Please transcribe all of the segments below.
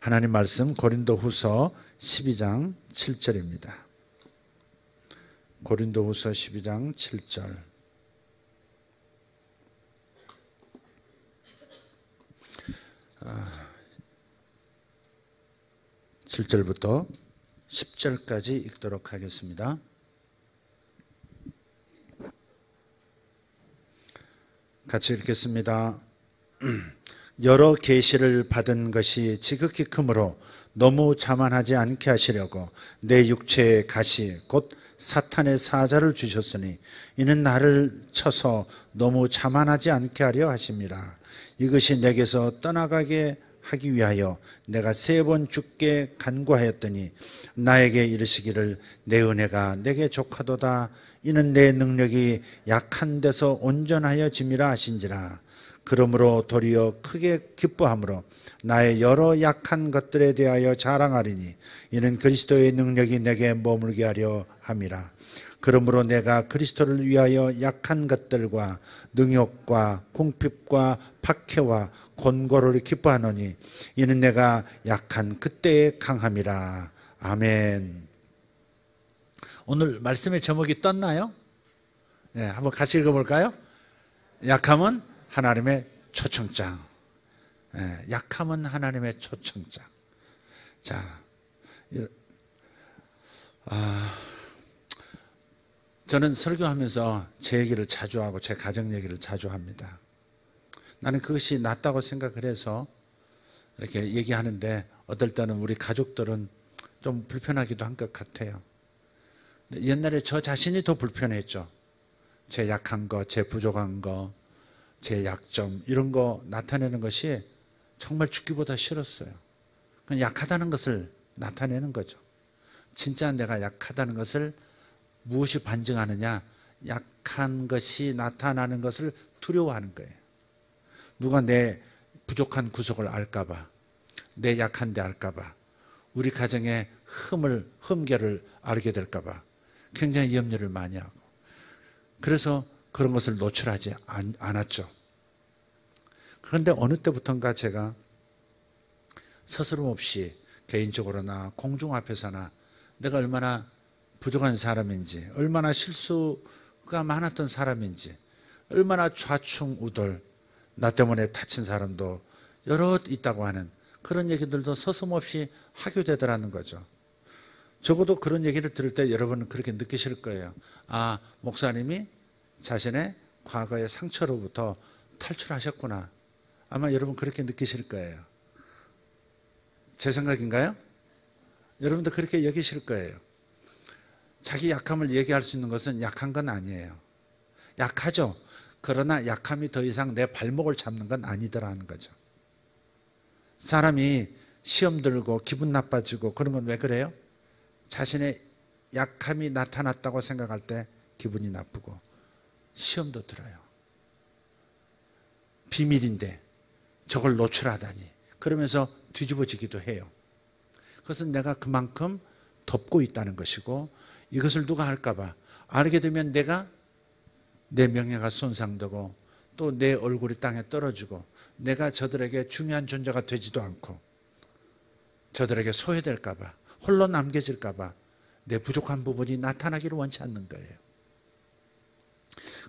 하나님 말씀 고린도후서 12장 7절입니다. 고린도후서 12장 7절. 7절부터 10절까지 읽도록 하겠습니다. 같이 읽겠습니다. 여러 계시를 받은 것이 지극히 크므로 너무 자만하지 않게 하시려고 내 육체의 가시 곧 사탄의 사자를 주셨으니 이는 나를 쳐서 너무 자만하지 않게 하려 하심이라. 이것이 내게서 떠나가게 하기 위하여 내가 3번 주께 간구하였더니 나에게 이르시기를 내 은혜가 내게 족하도다. 이는 내 능력이 약한 데서 온전하여 짐이라 하신지라. 그러므로 도리어 크게 기뻐함으로 나의 여러 약한 것들에 대하여 자랑하리니 이는 그리스도의 능력이 내게 머물게 하려 함이라. 그러므로 내가 그리스도를 위하여 약한 것들과 능욕과 궁핍과 박해와 곤고를 기뻐하노니 이는 내가 약한 그때의 강함이라. 아멘. 오늘 말씀의 제목이 떴나요? 네, 한번 같이 읽어볼까요? 약함은 하나님의 초청장. 네, 약함은 하나님의 초청장. 자, 저는 설교하면서 제 얘기를 자주 하고 제 가정 얘기를 자주 합니다. 나는 그것이 낫다고 생각을 해서 이렇게 얘기하는데 어떨 때는 우리 가족들은 좀 불편하기도 한 것 같아요. 옛날에 저 자신이 더 불편했죠. 제 약한 거, 제 부족한 거, 제 약점 이런 거 나타내는 것이 정말 죽기보다 싫었어요. 그냥 약하다는 것을 나타내는 거죠. 진짜 내가 약하다는 것을 무엇이 반증하느냐? 약한 것이 나타나는 것을 두려워하는 거예요. 누가 내 부족한 구석을 알까 봐, 내 약한 데 알까 봐, 우리 가정의 흠결을 알게 될까 봐 굉장히 염려를 많이 하고, 그래서 그런 것을 노출하지 않았죠. 그런데 어느 때부턴가 제가 서스럼 없이 개인적으로나 공중 앞에서나 내가 얼마나 부족한 사람인지, 얼마나 실수가 많았던 사람인지, 얼마나 좌충우돌, 나 때문에 다친 사람도 여럿 있다고 하는 그런 얘기들도 서슴없이 하게 되더라는 거죠. 적어도 그런 얘기를 들을 때 여러분은 그렇게 느끼실 거예요. 아, 목사님이 자신의 과거의 상처로부터 탈출하셨구나. 아마 여러분 그렇게 느끼실 거예요. 제 생각인가요? 여러분도 그렇게 여기실 거예요. 자기 약함을 얘기할 수 있는 것은 약한 건 아니에요. 약하죠. 그러나 약함이 더 이상 내 발목을 잡는 건 아니더라는 거죠. 사람이 시험 들고 기분 나빠지고 그런 건 왜 그래요? 자신의 약함이 나타났다고 생각할 때 기분이 나쁘고 시험도 들어요. 비밀인데 저걸 노출하다니 그러면서 뒤집어지기도 해요. 그것은 내가 그만큼 덮고 있다는 것이고, 이것을 누가 할까 봐 알게 되면 내가 내 명예가 손상되고 또 내 얼굴이 땅에 떨어지고 내가 저들에게 중요한 존재가 되지도 않고 저들에게 소외될까 봐, 홀로 남겨질까 봐 내 부족한 부분이 나타나기를 원치 않는 거예요.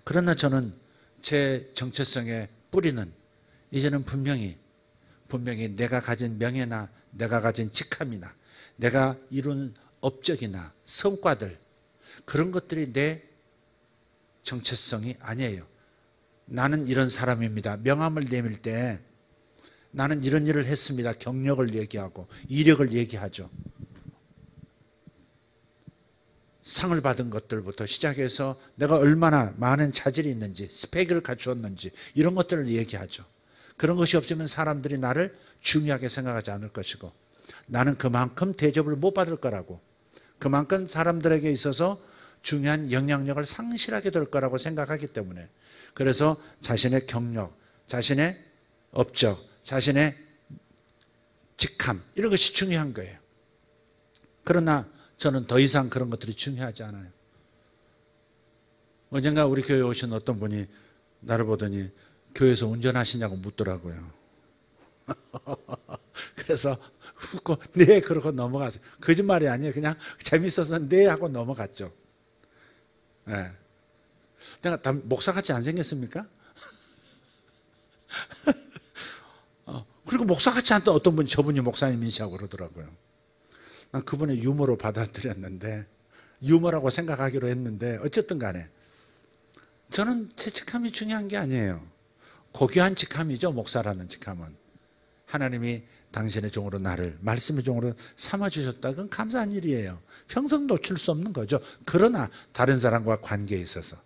그러나 저는 제 정체성의 뿌리는 이제는 분명히 내가 가진 명예나 내가 가진 직함이나 내가 이룬 업적이나 성과들, 그런 것들이 내 정체성이 아니에요. 나는 이런 사람입니다. 명함을 내밀 때 나는 이런 일을 했습니다. 경력을 얘기하고 이력을 얘기하죠. 상을 받은 것들부터 시작해서 내가 얼마나 많은 자질이 있는지, 스펙을 갖추었는지 이런 것들을 얘기하죠. 그런 것이 없으면 사람들이 나를 중요하게 생각하지 않을 것이고, 나는 그만큼 대접을 못 받을 거라고, 그만큼 사람들에게 있어서 중요한 영향력을 상실하게 될 거라고 생각하기 때문에, 그래서 자신의 경력, 자신의 업적, 자신의 직함 이런 것이 중요한 거예요. 그러나 저는 더 이상 그런 것들이 중요하지 않아요. 언젠가 우리 교회에 오신 어떤 분이 나를 보더니 교회에서 운전하시냐고 묻더라고요. 그래서 웃고 네 그러고 넘어갔어요. 거짓말이 아니에요. 그냥 재밌어서 네 하고 넘어갔죠. 네. 내가 다 목사같이 안 생겼습니까? 그리고 목사같이 않던 어떤 분이 저분이 목사님이시라고 그러더라고요. 난 그분의 유머로 받아들였는데, 유머라고 생각하기로 했는데, 어쨌든 간에 저는 제 직함이 중요한 게 아니에요. 고귀한 직함이죠. 목사라는 직함은. 하나님이 당신의 종으로 나를 말씀의 종으로 삼아주셨다. 그건 감사한 일이에요. 평생 놓칠 수 없는 거죠. 그러나 다른 사람과 관계에 있어서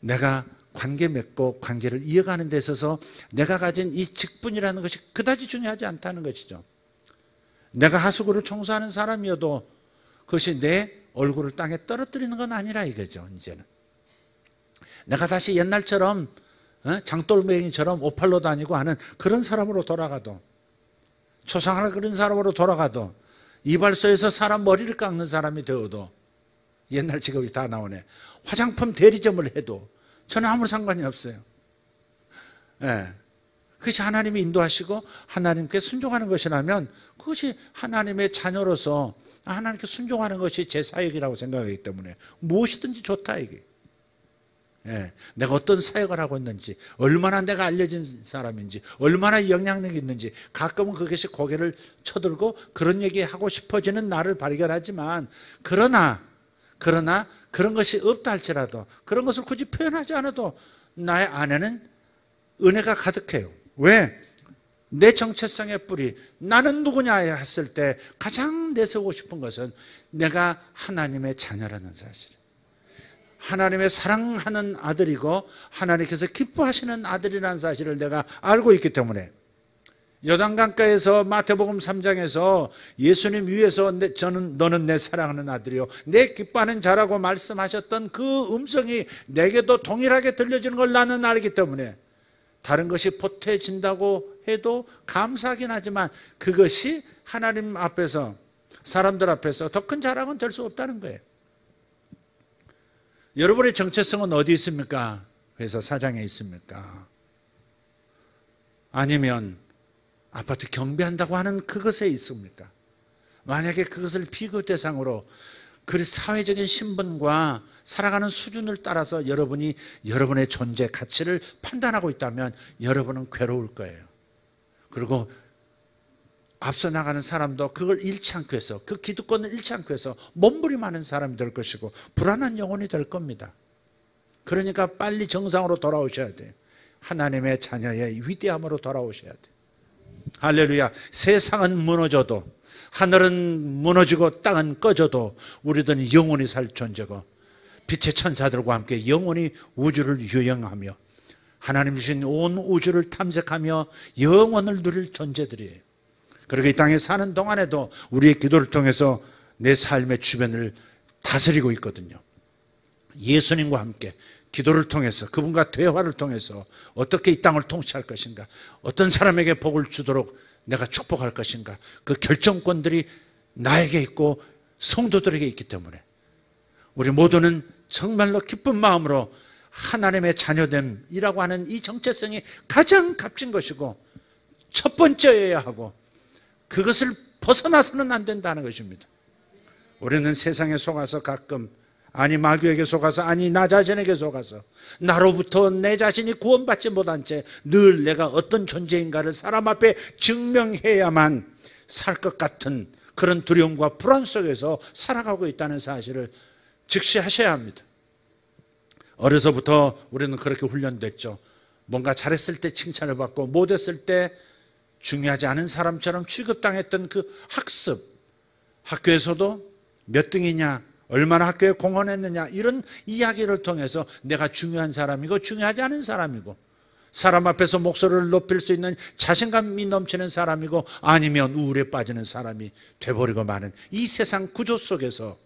내가 관계 맺고 관계를 이어가는 데 있어서 내가 가진 이 직분이라는 것이 그다지 중요하지 않다는 것이죠. 내가 하수구를 청소하는 사람이어도 그것이 내 얼굴을 땅에 떨어뜨리는 건 아니라 이거죠. 이제는 내가 다시 옛날처럼 장돌뱅이처럼 오팔로 다니고 하는 그런 사람으로 돌아가도, 초상화를 그린 사람으로 돌아가도, 이발소에서 사람 머리를 깎는 사람이 되어도, 옛날 직업이 다 나오네. 화장품 대리점을 해도 저는 아무 상관이 없어요. 예. 그것이 하나님이 인도하시고 하나님께 순종하는 것이라면 그것이 하나님의 자녀로서 하나님께 순종하는 것이 제 사역이라고 생각하기 때문에 무엇이든지 좋다 이게. 예, 내가 어떤 사역을 하고 있는지, 얼마나 내가 알려진 사람인지, 얼마나 영향력이 있는지, 가끔은 그것이 고개를 쳐들고 그런 얘기하고 싶어지는 나를 발견하지만, 그러나 그런 것이 없다 할지라도, 그런 것을 굳이 표현하지 않아도 나의 안에는 은혜가 가득해요. 왜? 내 정체성의 뿌리, 나는 누구냐 했을 때 가장 내세우고 싶은 것은 내가 하나님의 자녀라는 사실, 하나님의 사랑하는 아들이고 하나님께서 기뻐하시는 아들이라는 사실을 내가 알고 있기 때문에, 요단강가에서 마태복음 3장에서 예수님 위에서 너는 내 사랑하는 아들이요 내 기뻐하는 자라고 말씀하셨던 그 음성이 내게도 동일하게 들려지는 걸 나는 알기 때문에, 다른 것이 보태진다고 해도 감사하긴 하지만 그것이 하나님 앞에서, 사람들 앞에서 더 큰 자랑은 될 수 없다는 거예요. 여러분의 정체성은 어디 있습니까? 회사 사장에 있습니까? 아니면 아파트 경비한다고 하는 그것에 있습니까? 만약에 그것을 비교 대상으로 그 사회적인 신분과 살아가는 수준을 따라서 여러분이 여러분의 존재 가치를 판단하고 있다면 여러분은 괴로울 거예요. 그리고 앞서 나가는 사람도 그걸 잃지 않고 해서, 그 기득권을 잃지 않고 해서 몸부림하는 사람이 될 것이고 불안한 영혼이 될 겁니다. 그러니까 빨리 정상으로 돌아오셔야 돼요. 하나님의 자녀의 위대함으로 돌아오셔야 돼요. 할렐루야. 세상은 무너져도, 하늘은 무너지고 땅은 꺼져도 우리들은 영원히 살 존재고 빛의 천사들과 함께 영원히 우주를 유영하며 하나님 주신 온 우주를 탐색하며 영원을 누릴 존재들이에요. 그리고 이 땅에 사는 동안에도 우리의 기도를 통해서 내 삶의 주변을 다스리고 있거든요. 예수님과 함께 기도를 통해서, 그분과 대화를 통해서 어떻게 이 땅을 통치할 것인가, 어떤 사람에게 복을 주도록 내가 축복할 것인가, 그 결정권들이 나에게 있고 성도들에게 있기 때문에 우리 모두는 정말로 기쁜 마음으로 하나님의 자녀됨이라고 하는 이 정체성이 가장 값진 것이고 첫 번째여야 하고, 그것을 벗어나서는 안 된다는 것입니다. 우리는 세상에 속아서 가끔, 아니 마귀에게 속아서, 아니 나 자신에게 속아서 나로부터 내 자신이 구원받지 못한 채 늘 내가 어떤 존재인가를 사람 앞에 증명해야만 살 것 같은 그런 두려움과 불안 속에서 살아가고 있다는 사실을 직시하셔야 합니다. 어려서부터 우리는 그렇게 훈련됐죠. 뭔가 잘했을 때 칭찬을 받고 못했을 때 중요하지 않은 사람처럼 취급당했던 그 학습, 학교에서도 몇 등이냐, 얼마나 학교에 공헌했느냐, 이런 이야기를 통해서 내가 중요한 사람이고 중요하지 않은 사람이고, 사람 앞에서 목소리를 높일 수 있는 자신감이 넘치는 사람이고 아니면 우울에 빠지는 사람이 돼버리고 마는 이 세상 구조 속에서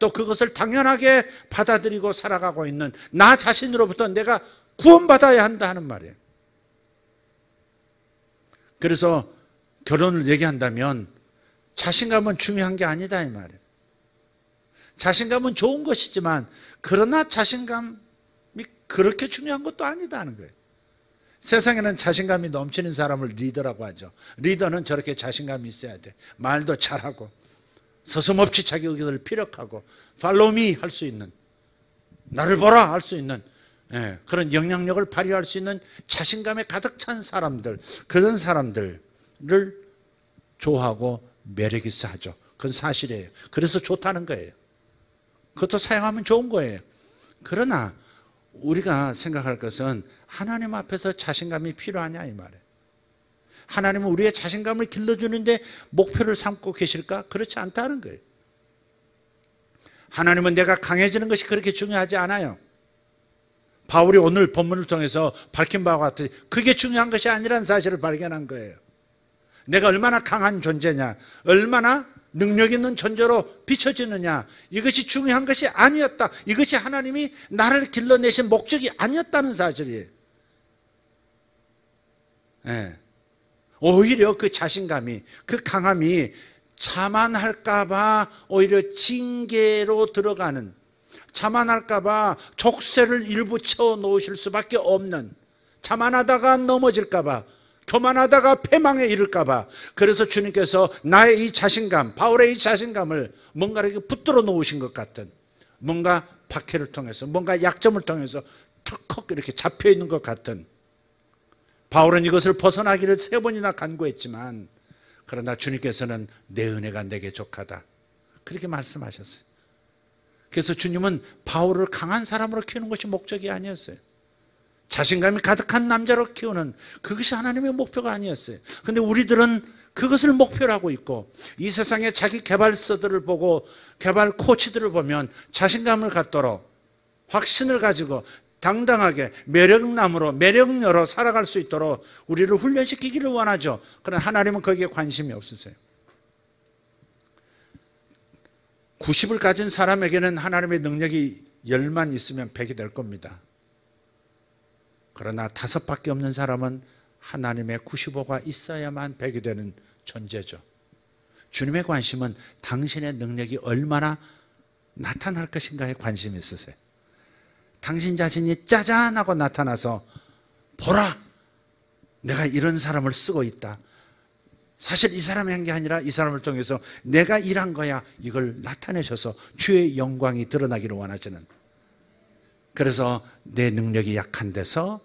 또 그것을 당연하게 받아들이고 살아가고 있는 나 자신으로부터 내가 구원받아야 한다 하는 말이에요. 그래서 결혼을 얘기한다면 자신감은 중요한 게 아니다 이 말이에요. 자신감은 좋은 것이지만 그러나 자신감이 그렇게 중요한 것도 아니다 하는 거예요. 세상에는 자신감이 넘치는 사람을 리더라고 하죠. 리더는 저렇게 자신감이 있어야 돼. 말도 잘하고 서슴없이 자기 의견을 피력하고 팔로우 미 할 수 있는, 나를 보라 할 수 있는 그런 영향력을 발휘할 수 있는 자신감에 가득 찬 사람들, 그런 사람들을 좋아하고 매력 있어 하죠. 그건 사실이에요. 그래서 좋다는 거예요. 그것도 사용하면 좋은 거예요. 그러나 우리가 생각할 것은 하나님 앞에서 자신감이 필요하냐 이 말이에요. 하나님은 우리의 자신감을 길러주는데 목표를 삼고 계실까? 그렇지 않다는 거예요. 하나님은 내가 강해지는 것이 그렇게 중요하지 않아요. 바울이 오늘 본문을 통해서 밝힌 바와 같이 그게 중요한 것이 아니라는 사실을 발견한 거예요. 내가 얼마나 강한 존재냐, 얼마나 능력 있는 존재로 비춰지느냐, 이것이 중요한 것이 아니었다. 이것이 하나님이 나를 길러내신 목적이 아니었다는 사실이에요. 오히려 그 자신감이, 그 강함이 자만할까 봐 오히려 징계로 들어가는, 자만할까 봐 족쇄를 일부 채워놓으실 수밖에 없는, 자만하다가 넘어질까 봐, 교만하다가 패망에 이를까 봐, 그래서 주님께서 나의 이 자신감, 바울의 이 자신감을 뭔가 이렇게 붙들어 놓으신 것 같은, 뭔가 박해를 통해서, 뭔가 약점을 통해서 턱턱 이렇게 잡혀 있는 것 같은, 바울은 이것을 벗어나기를 3번이나 간구했지만 그러나 주님께서는 내 은혜가 내게 족하다 그렇게 말씀하셨어요. 그래서 주님은 바울을 강한 사람으로 키우는 것이 목적이 아니었어요. 자신감이 가득한 남자로 키우는 그것이 하나님의 목표가 아니었어요. 그런데 우리들은 그것을 목표로 하고 있고, 이 세상의 자기 개발서들을 보고 개발 코치들을 보면 자신감을 갖도록 확신을 가지고 당당하게 매력남으로, 매력녀로 살아갈 수 있도록 우리를 훈련시키기를 원하죠. 그러나 하나님은 거기에 관심이 없으세요. 90을 가진 사람에게는 하나님의 능력이 10만 있으면 100이 될 겁니다. 그러나 5밖에 없는 사람은 하나님의 95가 있어야만 100이 되는 존재죠. 주님의 관심은 당신의 능력이 얼마나 나타날 것인가에 관심이 있으세요. 당신 자신이 짜잔하고 나타나서 보라, 내가 이런 사람을 쓰고 있다. 사실 이 사람이 한 게 아니라 이 사람을 통해서 내가 일한 거야. 이걸 나타내셔서 주의 영광이 드러나기를 원하시는. 그래서 내 능력이 약한 데서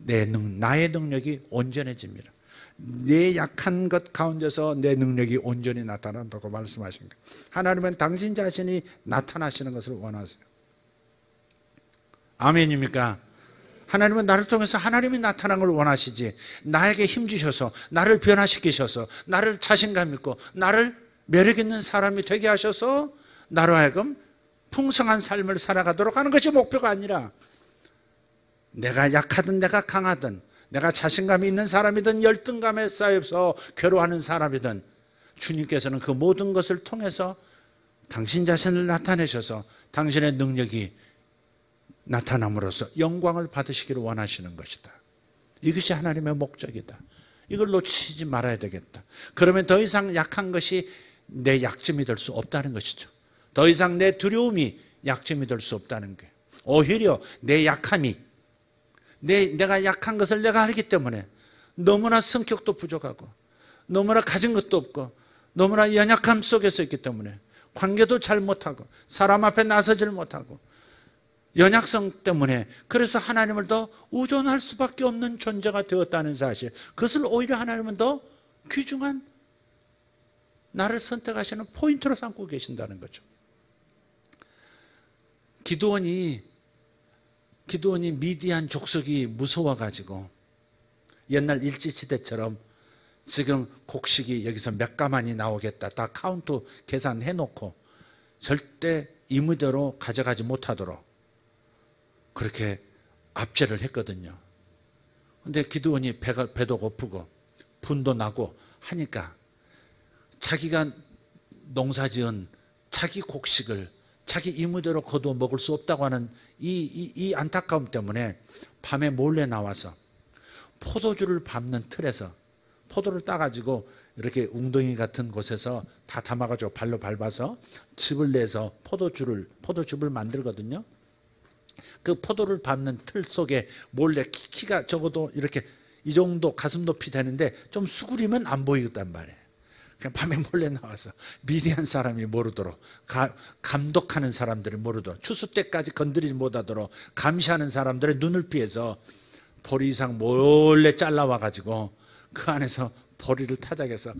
나의 능력이 온전해집니다. 내 약한 것 가운데서 내 능력이 온전히 나타난다고 말씀하신 거예요. 하나님은 당신 자신이 나타나시는 것을 원하세요. 아멘입니까? 하나님은 나를 통해서 하나님이 나타난 걸 원하시지, 나에게 힘 주셔서 나를 변화시키셔서 나를 자신감 있고 나를 매력 있는 사람이 되게 하셔서 나로 하여금 풍성한 삶을 살아가도록 하는 것이 목표가 아니라, 내가 약하든 내가 강하든, 내가 자신감이 있는 사람이든 열등감에 쌓여서 괴로워하는 사람이든 주님께서는 그 모든 것을 통해서 당신 자신을 나타내셔서 당신의 능력이 나타남으로써 영광을 받으시기를 원하시는 것이다. 이것이 하나님의 목적이다. 이걸 놓치지 말아야 되겠다. 그러면 더 이상 약한 것이 내 약점이 될 수 없다는 것이죠. 더 이상 내 두려움이 약점이 될 수 없다는 거예요. 오히려 내 약함이, 내가 약한 것을 내가 알기 때문에 너무나 성격도 부족하고 너무나 가진 것도 없고 너무나 연약함 속에서 있기 때문에 관계도 잘 못하고 사람 앞에 나서질 못하고 연약성 때문에, 그래서 하나님을 더 의존할 수밖에 없는 존재가 되었다는 사실, 그것을 오히려 하나님은 더 귀중한 나를 선택하시는 포인트로 삼고 계신다는 거죠. 기드온이 미디안 족속이 무서워가지고 옛날 일제시대처럼 지금 곡식이 여기서 몇 가만이 나오겠다 다 카운트 계산해놓고 절대 임의대로 가져가지 못하도록 그렇게 압제를 했거든요. 그런데 기드온이 배도 고프고 분도 나고 하니까 자기가 농사지은 자기 곡식을 자기 임의대로 거두어 먹을 수 없다고 하는 이 안타까움 때문에 밤에 몰래 나와서 포도주를 밟는 틀에서 포도를 따가지고 이렇게 웅덩이 같은 곳에서 다 담아가지고 발로 밟아서 즙을 내서 포도즙을 만들거든요. 그 포도를 밟는 틀 속에 몰래 키가 적어도 이렇게 이 정도 가슴 높이 되는데 좀 수그리면 안 보이겠단 말이에요. 그냥 밤에 몰래 나와서 미디안 사람이 모르도록, 감독하는 사람들이 모르도록, 추수 때까지 건드리지 못하도록 감시하는 사람들의 눈을 피해서 보리 이상 몰래 잘라와가지고 그 안에서 보리를 타작해서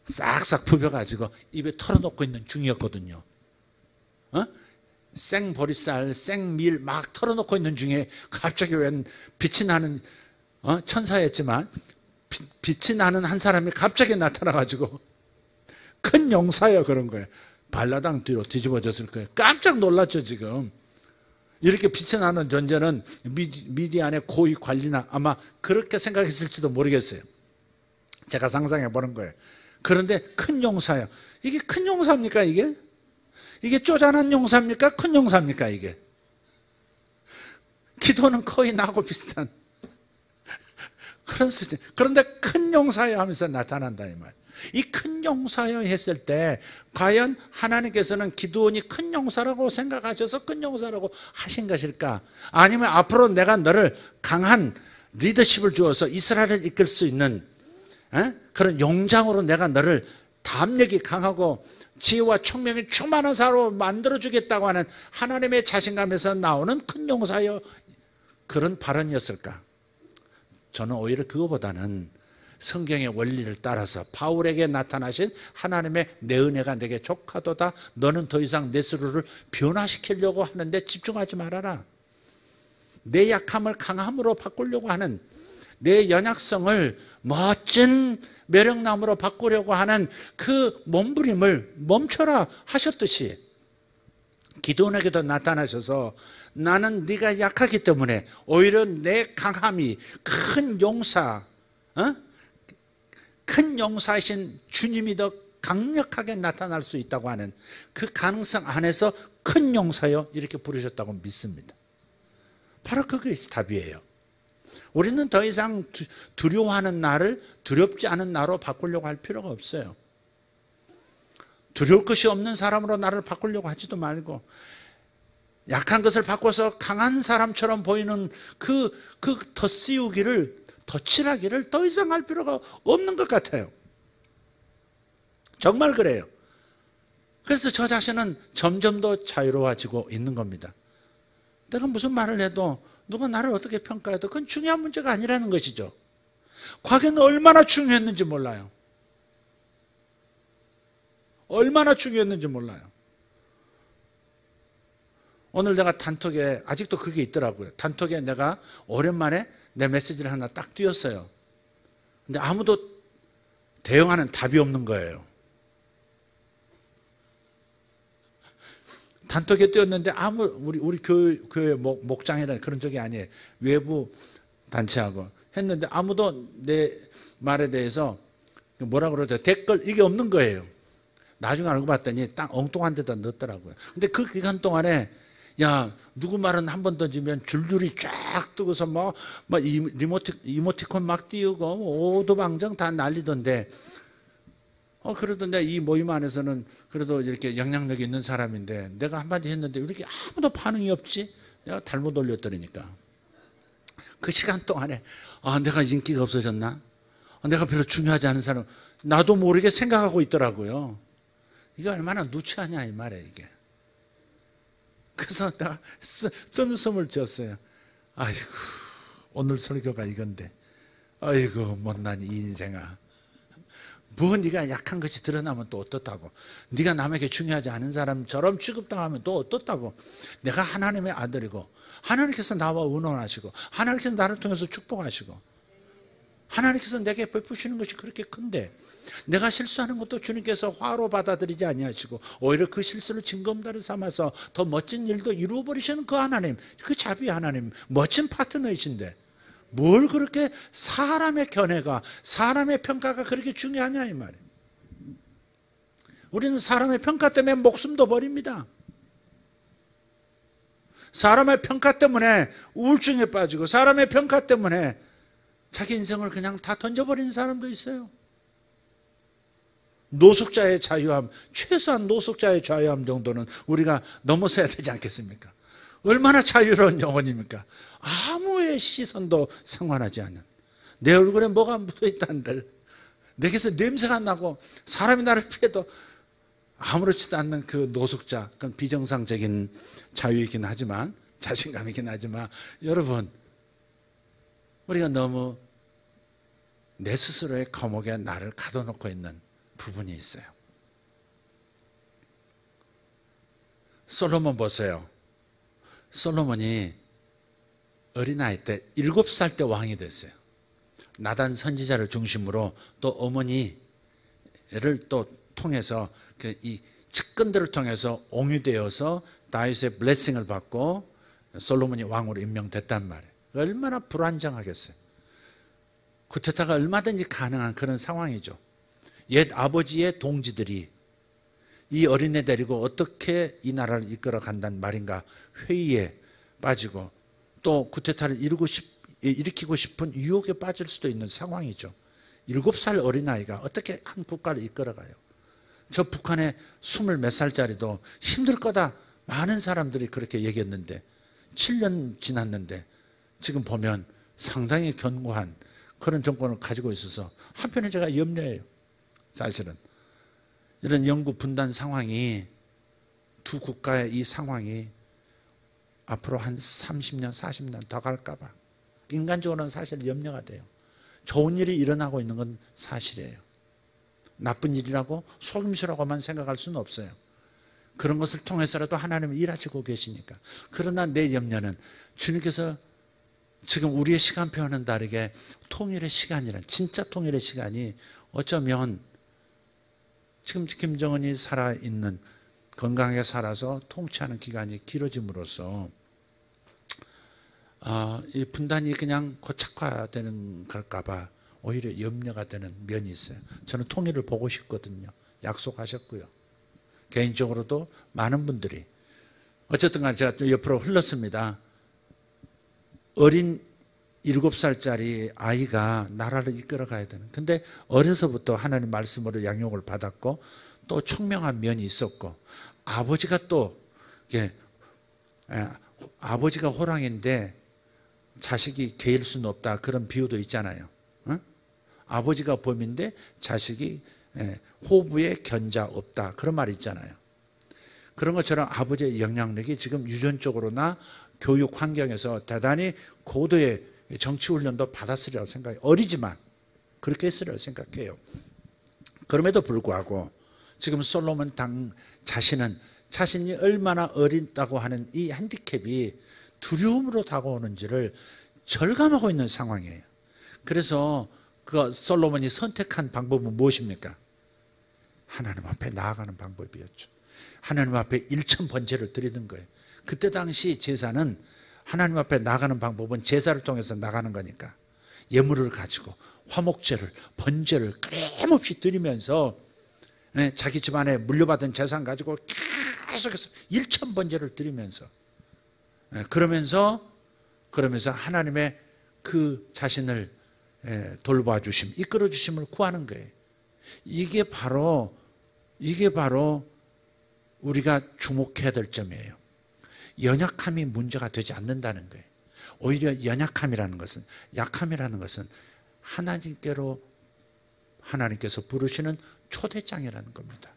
싹싹 부벼가지고 입에 털어놓고 있는 중이었거든요. 생보리쌀, 생밀 막 털어놓고 있는 중에 갑자기 웬 빛이 나는 천사였지만 빛이 나는 한 사람이 갑자기 나타나가지고 큰 용사여 그런 거예요. 발라당 뒤로 뒤집어졌을 거예요. 깜짝 놀랐죠 지금. 이렇게 빛이 나는 존재는 미디안의 고위 관리나 아마 그렇게 생각했을지도 모르겠어요. 제가 상상해 보는 거예요. 그런데 큰 용사예요. 이게 큰 용사입니까 이게? 이게 쪼잔한 용사입니까? 큰 용사입니까 이게? 기도는 거의 나하고 비슷한 그런 수준. 그런데 큰 용사여 하면서 나타난다 이 말. 이 큰 용사여 했을 때 과연 하나님께서는 기드온이 큰 용사라고 생각하셔서 큰 용사라고 하신 것일까? 아니면 앞으로 내가 너를 강한 리더십을 주어서 이스라엘을 이끌 수 있는 그런 용장으로 내가 너를 담력이 강하고 지혜와 총명이 충만한 사람으로 만들어주겠다고 하는 하나님의 자신감에서 나오는 큰 용사여 그런 발언이었을까? 저는 오히려 그거보다는 성경의 원리를 따라서 바울에게 나타나신 하나님의 내 은혜가 내게 족하도다. 너는 더 이상 내 스스로를 변화시키려고 하는데 집중하지 말아라. 내 약함을 강함으로 바꾸려고 하는, 내 연약성을 멋진 매력남으로 바꾸려고 하는 그 몸부림을 멈춰라 하셨듯이 기드온에게도 나타나셔서 나는 네가 약하기 때문에 오히려 내 강함이 큰 용사, 큰 용사이신 주님이 더 강력하게 나타날 수 있다고 하는 그 가능성 안에서 큰 용사여 이렇게 부르셨다고 믿습니다. 바로 그게 답이에요. 우리는 더 이상 두려워하는 나를 두렵지 않은 나로 바꾸려고 할 필요가 없어요. 두려울 것이 없는 사람으로 나를 바꾸려고 하지도 말고 약한 것을 바꿔서 강한 사람처럼 보이는 그 덧씌우기를, 덧칠하기를 더 이상 할 필요가 없는 것 같아요. 정말 그래요. 그래서 저 자신은 점점 더 자유로워지고 있는 겁니다. 내가 무슨 말을 해도 누가 나를 어떻게 평가해도 그건 중요한 문제가 아니라는 것이죠. 과거에는 얼마나 중요했는지 몰라요. 얼마나 중요했는지 몰라요. 오늘 내가 단톡에 아직도 그게 있더라고요. 단톡에 내가 오랜만에 내 메시지를 하나 딱 띄웠어요. 근데 아무도 대응하는 답이 없는 거예요. 단톡에 띄웠는데 우리 교회 목장이라는 그런 적이 아니에요. 외부 단체하고 했는데 아무도 내 말에 대해서 뭐라 그러죠? 댓글 이게 없는 거예요. 나중에 알고 봤더니 딱 엉뚱한 데다 넣었더라고요. 근데 그 기간 동안에 야 누구 말은 한 번 던지면 줄줄이 쫙 뜨고서 이모티콘 막 띄우고 오도방정 다 날리던데 그러던데 이 모임 안에서는 그래도 이렇게 영향력이 있는 사람인데 내가 한마디 했는데 왜 이렇게 아무도 반응이 없지? 내가 잘못 올렸더니까 그 시간 동안에 내가 인기가 없어졌나? 내가 별로 중요하지 않은 사람 나도 모르게 생각하고 있더라고요. 이게 얼마나 누추하냐 이 말이에요 이게. 그래서 내가 쓴숨을 지었어요. 아이고 오늘 설교가 이건데 아이고 못난 이 인생아. 뭐 네가 약한 것이 드러나면 또 어떻다고. 네가 남에게 중요하지 않은 사람처럼 취급당하면 또 어떻다고. 내가 하나님의 아들이고 하나님께서 나와 의논하시고 하나님께서 나를 통해서 축복하시고 하나님께서 내게 베푸시는 것이 그렇게 큰데 내가 실수하는 것도 주님께서 화로 받아들이지 아니하시고 오히려 그 실수를 징검다리 삼아서 더 멋진 일도 이루어버리시는 그 하나님, 그 자비 하나님, 멋진 파트너이신데 뭘 그렇게 사람의 견해가, 사람의 평가가 그렇게 중요하냐 이 말이에요. 우리는 사람의 평가 때문에 목숨도 버립니다. 사람의 평가 때문에 우울증에 빠지고 사람의 평가 때문에 자기 인생을 그냥 다 던져버리는 사람도 있어요. 노숙자의 자유함, 최소한 노숙자의 자유함 정도는 우리가 넘어서야 되지 않겠습니까? 얼마나 자유로운 영혼입니까? 아무의 시선도 상관하지 않는, 내 얼굴에 뭐가 묻어있다는들, 내게서 냄새가 나고 사람이 나를 피해도 아무렇지도 않는 그 노숙자, 그건 비정상적인 자유이긴 하지만, 자신감이긴 하지만, 여러분, 우리가 너무 내 스스로의 감옥에 나를 가둬놓고 있는 부분이 있어요. 솔로몬 보세요. 솔로몬이 어린아이 때 7살 때 왕이 됐어요. 나단 선지자를 중심으로 또 어머니를 또 통해서 이 측근들을 통해서 옹유되어서 다윗의 블레싱을 받고 솔로몬이 왕으로 임명됐단 말이에요. 얼마나 불안정하겠어요. 쿠데타가 얼마든지 가능한 그런 상황이죠. 옛 아버지의 동지들이 이 어린애 데리고 어떻게 이 나라를 이끌어 간단 말인가 회의에 빠지고 또 쿠데타를 일으키고 싶은 유혹에 빠질 수도 있는 상황이죠. 7살 어린아이가 어떻게 한 국가를 이끌어가요? 저 북한의 20 몇 살짜리도 힘들 거다. 많은 사람들이 그렇게 얘기했는데 7년 지났는데 지금 보면 상당히 견고한 그런 정권을 가지고 있어서 한편에 제가 염려해요. 사실은 이런 영구 분단 상황이, 두 국가의 이 상황이 앞으로 한 30년, 40년 더 갈까 봐 인간적으로는 사실 염려가 돼요. 좋은 일이 일어나고 있는 건 사실이에요. 나쁜 일이라고 속임수라고만 생각할 수는 없어요. 그런 것을 통해서라도 하나님은 일하시고 계시니까. 그러나 내 염려는 주님께서 지금 우리의 시간표와는 다르게 통일의 시간이란, 진짜 통일의 시간이 어쩌면 지금 김정은이 살아있는, 건강하게 살아서 통치하는 기간이 길어짐으로써 이 분단이 그냥 고착화되는 걸까 봐 오히려 염려가 되는 면이 있어요. 저는 통일을 보고 싶거든요. 약속하셨고요. 개인적으로도 많은 분들이, 어쨌든 간에 제가 또 옆으로 흘렀습니다. 어린 7살짜리 아이가 나라를 이끌어 가야 되는, 근데 어려서부터 하나님 말씀으로 양육을 받았고 또 총명한 면이 있었고, 아버지가 또 아버지가 호랑이인데 자식이 개일 수는 없다, 그런 비유도 있잖아요. 아버지가 범인데 자식이 호부에 견자 없다, 그런 말이 있잖아요. 그런 것처럼 아버지의 영향력이 지금 유전적으로나 교육 환경에서 대단히 고도의 정치 훈련도 받았으리라고 생각해요. 어리지만 그렇게 했으리라고 생각해요. 그럼에도 불구하고 지금 솔로몬 자신은 자신이 얼마나 어린다고 하는 이 핸디캡이 두려움으로 다가오는지를 절감하고 있는 상황이에요. 그래서 그 솔로몬이 선택한 방법은 무엇입니까? 하나님 앞에 나아가는 방법이었죠. 하나님 앞에 일천번제를 드리는 거예요. 그때 당시 제사는, 하나님 앞에 나가는 방법은 제사를 통해서 나가는 거니까 예물을 가지고 화목제를, 번제를 끊임없이 드리면서 자기 집안에 물려받은 재산 가지고 계속해서 일천번제를 드리면서 그러면서 하나님의 그 자신을 돌봐 주심, 이끌어 주심을 구하는 거예요. 이게 바로 우리가 주목해야 될 점이에요. 연약함이 문제가 되지 않는다는 거예요. 오히려 약함이라는 것은 하나님께서 부르시는 초대장이라는 겁니다.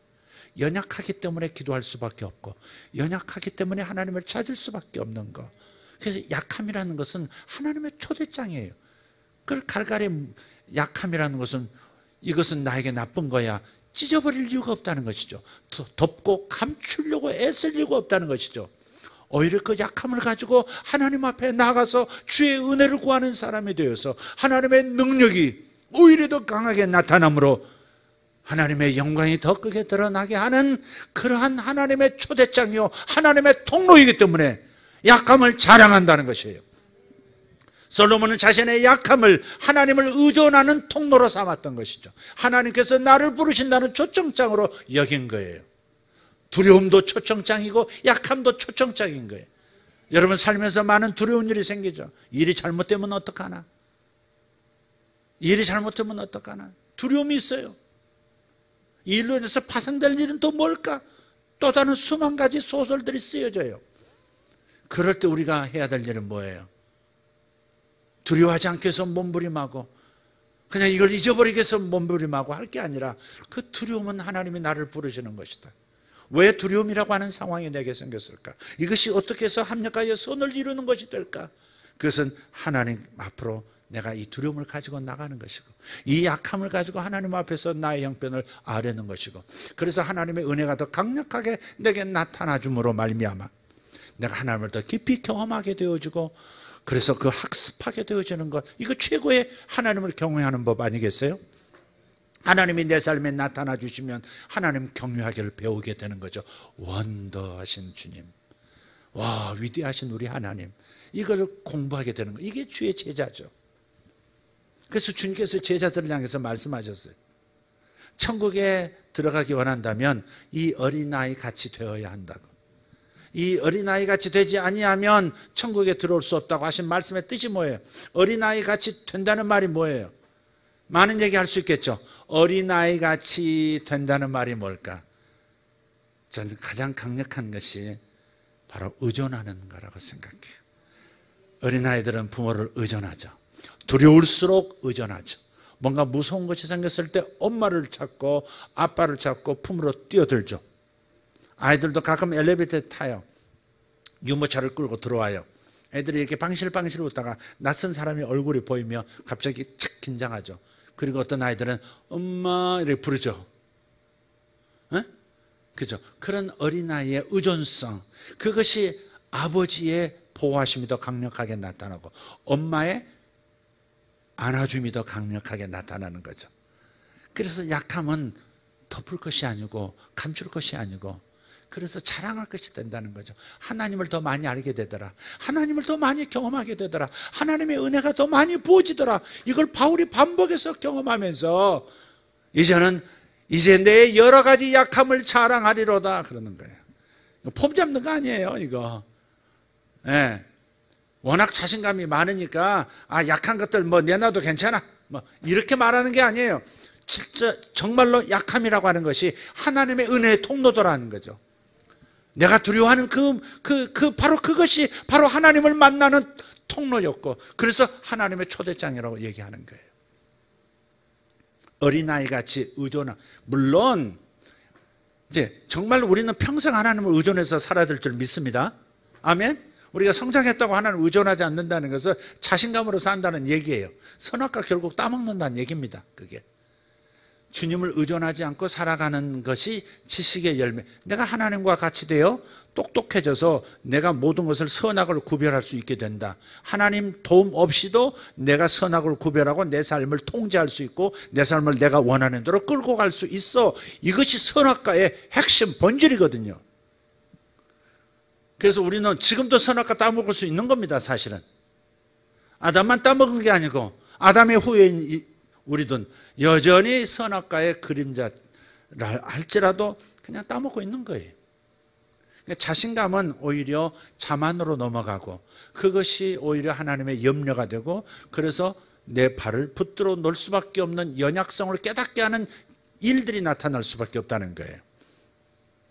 연약하기 때문에 기도할 수밖에 없고, 연약하기 때문에 하나님을 찾을 수밖에 없는 거. 그래서 약함이라는 것은 하나님의 초대장이에요. 그걸 갈갈이 약함이라는 것은, 이것은 나에게 나쁜 거야, 찢어버릴 이유가 없다는 것이죠. 덮고 감추려고 애쓸 이유가 없다는 것이죠. 오히려 그 약함을 가지고 하나님 앞에 나가서 주의 은혜를 구하는 사람이 되어서 하나님의 능력이 오히려 더 강하게 나타남으로 하나님의 영광이 더 크게 드러나게 하는 그러한 하나님의 초대장이요, 하나님의 통로이기 때문에 약함을 자랑한다는 것이에요. 솔로몬은 자신의 약함을 하나님을 의존하는 통로로 삼았던 것이죠. 하나님께서 나를 부르신다는 초청장으로 여긴 거예요. 두려움도 초청장이고 약함도 초청장인 거예요. 여러분 살면서 많은 두려운 일이 생기죠. 일이 잘못되면 어떡하나? 일이 잘못되면 어떡하나? 두려움이 있어요. 이 일로 인해서 파생될 일은 또 뭘까? 또 다른 수만 가지 소설들이 쓰여져요. 그럴 때 우리가 해야 될 일은 뭐예요? 두려워하지 않기 위해서 몸부림하고 그냥 이걸 잊어버리기 위해서 몸부림하고 할 게 아니라 그 두려움은 하나님이 나를 부르시는 것이다. 왜 두려움이라고 하는 상황이 내게 생겼을까? 이것이 어떻게 해서 합력하여 선을 이루는 것이 될까? 그것은 하나님 앞으로 내가 이 두려움을 가지고 나가는 것이고 이 약함을 가지고 하나님 앞에서 나의 형편을 아뢰는 것이고 그래서 하나님의 은혜가 더 강력하게 내게 나타나 줌으로 말미암아 내가 하나님을 더 깊이 경험하게 되어지고 그래서 그 학습하게 되어지는 것 이거 최고의 하나님을 경외하는 법 아니겠어요? 하나님이 내 삶에 나타나 주시면 하나님 경외하기를 배우게 되는 거죠. 원더하신 주님, 와 위대하신 우리 하나님, 이걸 공부하게 되는 거 이게 주의 제자죠. 그래서 주님께서 제자들을 향해서 말씀하셨어요. 천국에 들어가기 원한다면 이 어린아이 같이 되어야 한다고. 이 어린아이 같이 되지 아니하면 천국에 들어올 수 없다고 하신 말씀의 뜻이 뭐예요? 어린아이 같이 된다는 말이 뭐예요? 많은 얘기할 수 있겠죠. 어린아이 같이 된다는 말이 뭘까? 저는 가장 강력한 것이 바로 의존하는 거라고 생각해요. 어린아이들은 부모를 의존하죠. 두려울수록 의존하죠. 뭔가 무서운 것이 생겼을 때 엄마를 찾고 아빠를 찾고 품으로 뛰어들죠. 아이들도 가끔 엘리베이터에 타요. 유모차를 끌고 들어와요. 애들이 이렇게 방실방실 웃다가 낯선 사람이 얼굴이 보이며 갑자기 착 긴장하죠. 그리고 어떤 아이들은 엄마 이렇게 부르죠. 에? 그죠? 그런 어린아이의 의존성, 그것이 아버지의 보호하심이 더 강력하게 나타나고 엄마의 안아줌이 더 강력하게 나타나는 거죠. 그래서 약함은 덮을 것이 아니고 감출 것이 아니고 그래서 자랑할 것이 된다는 거죠. 하나님을 더 많이 알게 되더라. 하나님을 더 많이 경험하게 되더라. 하나님의 은혜가 더 많이 부어지더라. 이걸 바울이 반복해서 경험하면서 이제 내 여러 가지 약함을 자랑하리로다 그러는 거예요. 폼 잡는 거 아니에요, 이거. 예. 워낙 자신감이 많으니까 약한 것들 뭐 내놔도 괜찮아. 뭐 이렇게 말하는 게 아니에요. 진짜 정말로 약함이라고 하는 것이 하나님의 은혜의 통로더라는 거죠. 내가 두려워하는 바로 그것이 바로 하나님을 만나는 통로였고 그래서 하나님의 초대장이라고 얘기하는 거예요. 어린아이같이 의존하. 물론 이제 정말 우리는 평생 하나님을 의존해서 살아야 될 줄 믿습니다. 아멘. 우리가 성장했다고 하나님을 의존하지 않는다는 것은 자신감으로 산다는 얘기예요. 선악과 결국 따먹는다는 얘기입니다. 그게 주님을 의존하지 않고 살아가는 것이 지식의 열매. 내가 하나님과 같이 되어 똑똑해져서 내가 모든 것을 선악을 구별할 수 있게 된다. 하나님 도움 없이도 내가 선악을 구별하고 내 삶을 통제할 수 있고 내 삶을 내가 원하는 대로 끌고 갈 수 있어. 이것이 선악과의 핵심 본질이거든요. 그래서 우리는 지금도 선악과 따먹을 수 있는 겁니다. 사실은 아담만 따먹은 게 아니고 아담의 후예인 우리든 여전히 선악과의 그림자라 할지라도 그냥 따먹고 있는 거예요. 자신감은 오히려 자만으로 넘어가고 그것이 오히려 하나님의 염려가 되고 그래서 내 발을 붙들어 놓을 수밖에 없는 연약성을 깨닫게 하는 일들이 나타날 수밖에 없다는 거예요.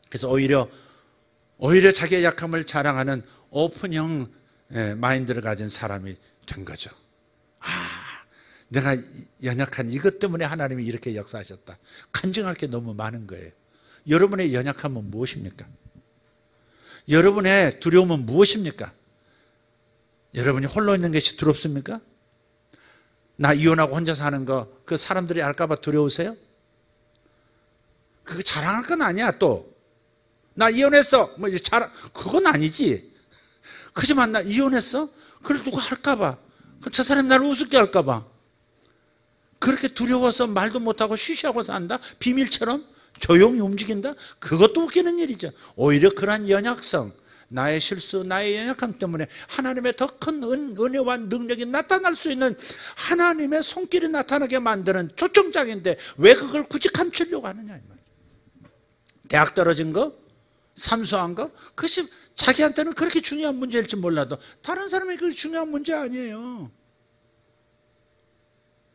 그래서 오히려 자기의 약함을 자랑하는 오픈형 마인드를 가진 사람이 된 거죠. 내가 연약한 이것 때문에 하나님이 이렇게 역사하셨다. 간증할 게 너무 많은 거예요. 여러분의 연약함은 무엇입니까? 여러분의 두려움은 무엇입니까? 여러분이 홀로 있는 것이 두렵습니까? 나 이혼하고 혼자 사는 거 그 사람들이 알까 봐 두려우세요? 그거 자랑할 건 아니야. 또 나 이혼했어 뭐 자랑 그건 아니지. 그지만 나 이혼했어? 그걸 누가 할까 봐. 그럼 저 사람이 나를 우습게 할까 봐. 그렇게 두려워서 말도 못하고 쉬쉬하고 산다? 비밀처럼 조용히 움직인다? 그것도 웃기는 일이죠. 오히려 그러한 연약성, 나의 실수, 나의 연약함 때문에 하나님의 더 큰 은혜와 능력이 나타날 수 있는 하나님의 손길이 나타나게 만드는 초청장인데 왜 그걸 굳이 감추려고 하느냐 이 말이에요. 대학 떨어진 거? 삼수한 거? 그것이 자기한테는 그렇게 중요한 문제일지 몰라도 다른 사람에게 그게 중요한 문제 아니에요.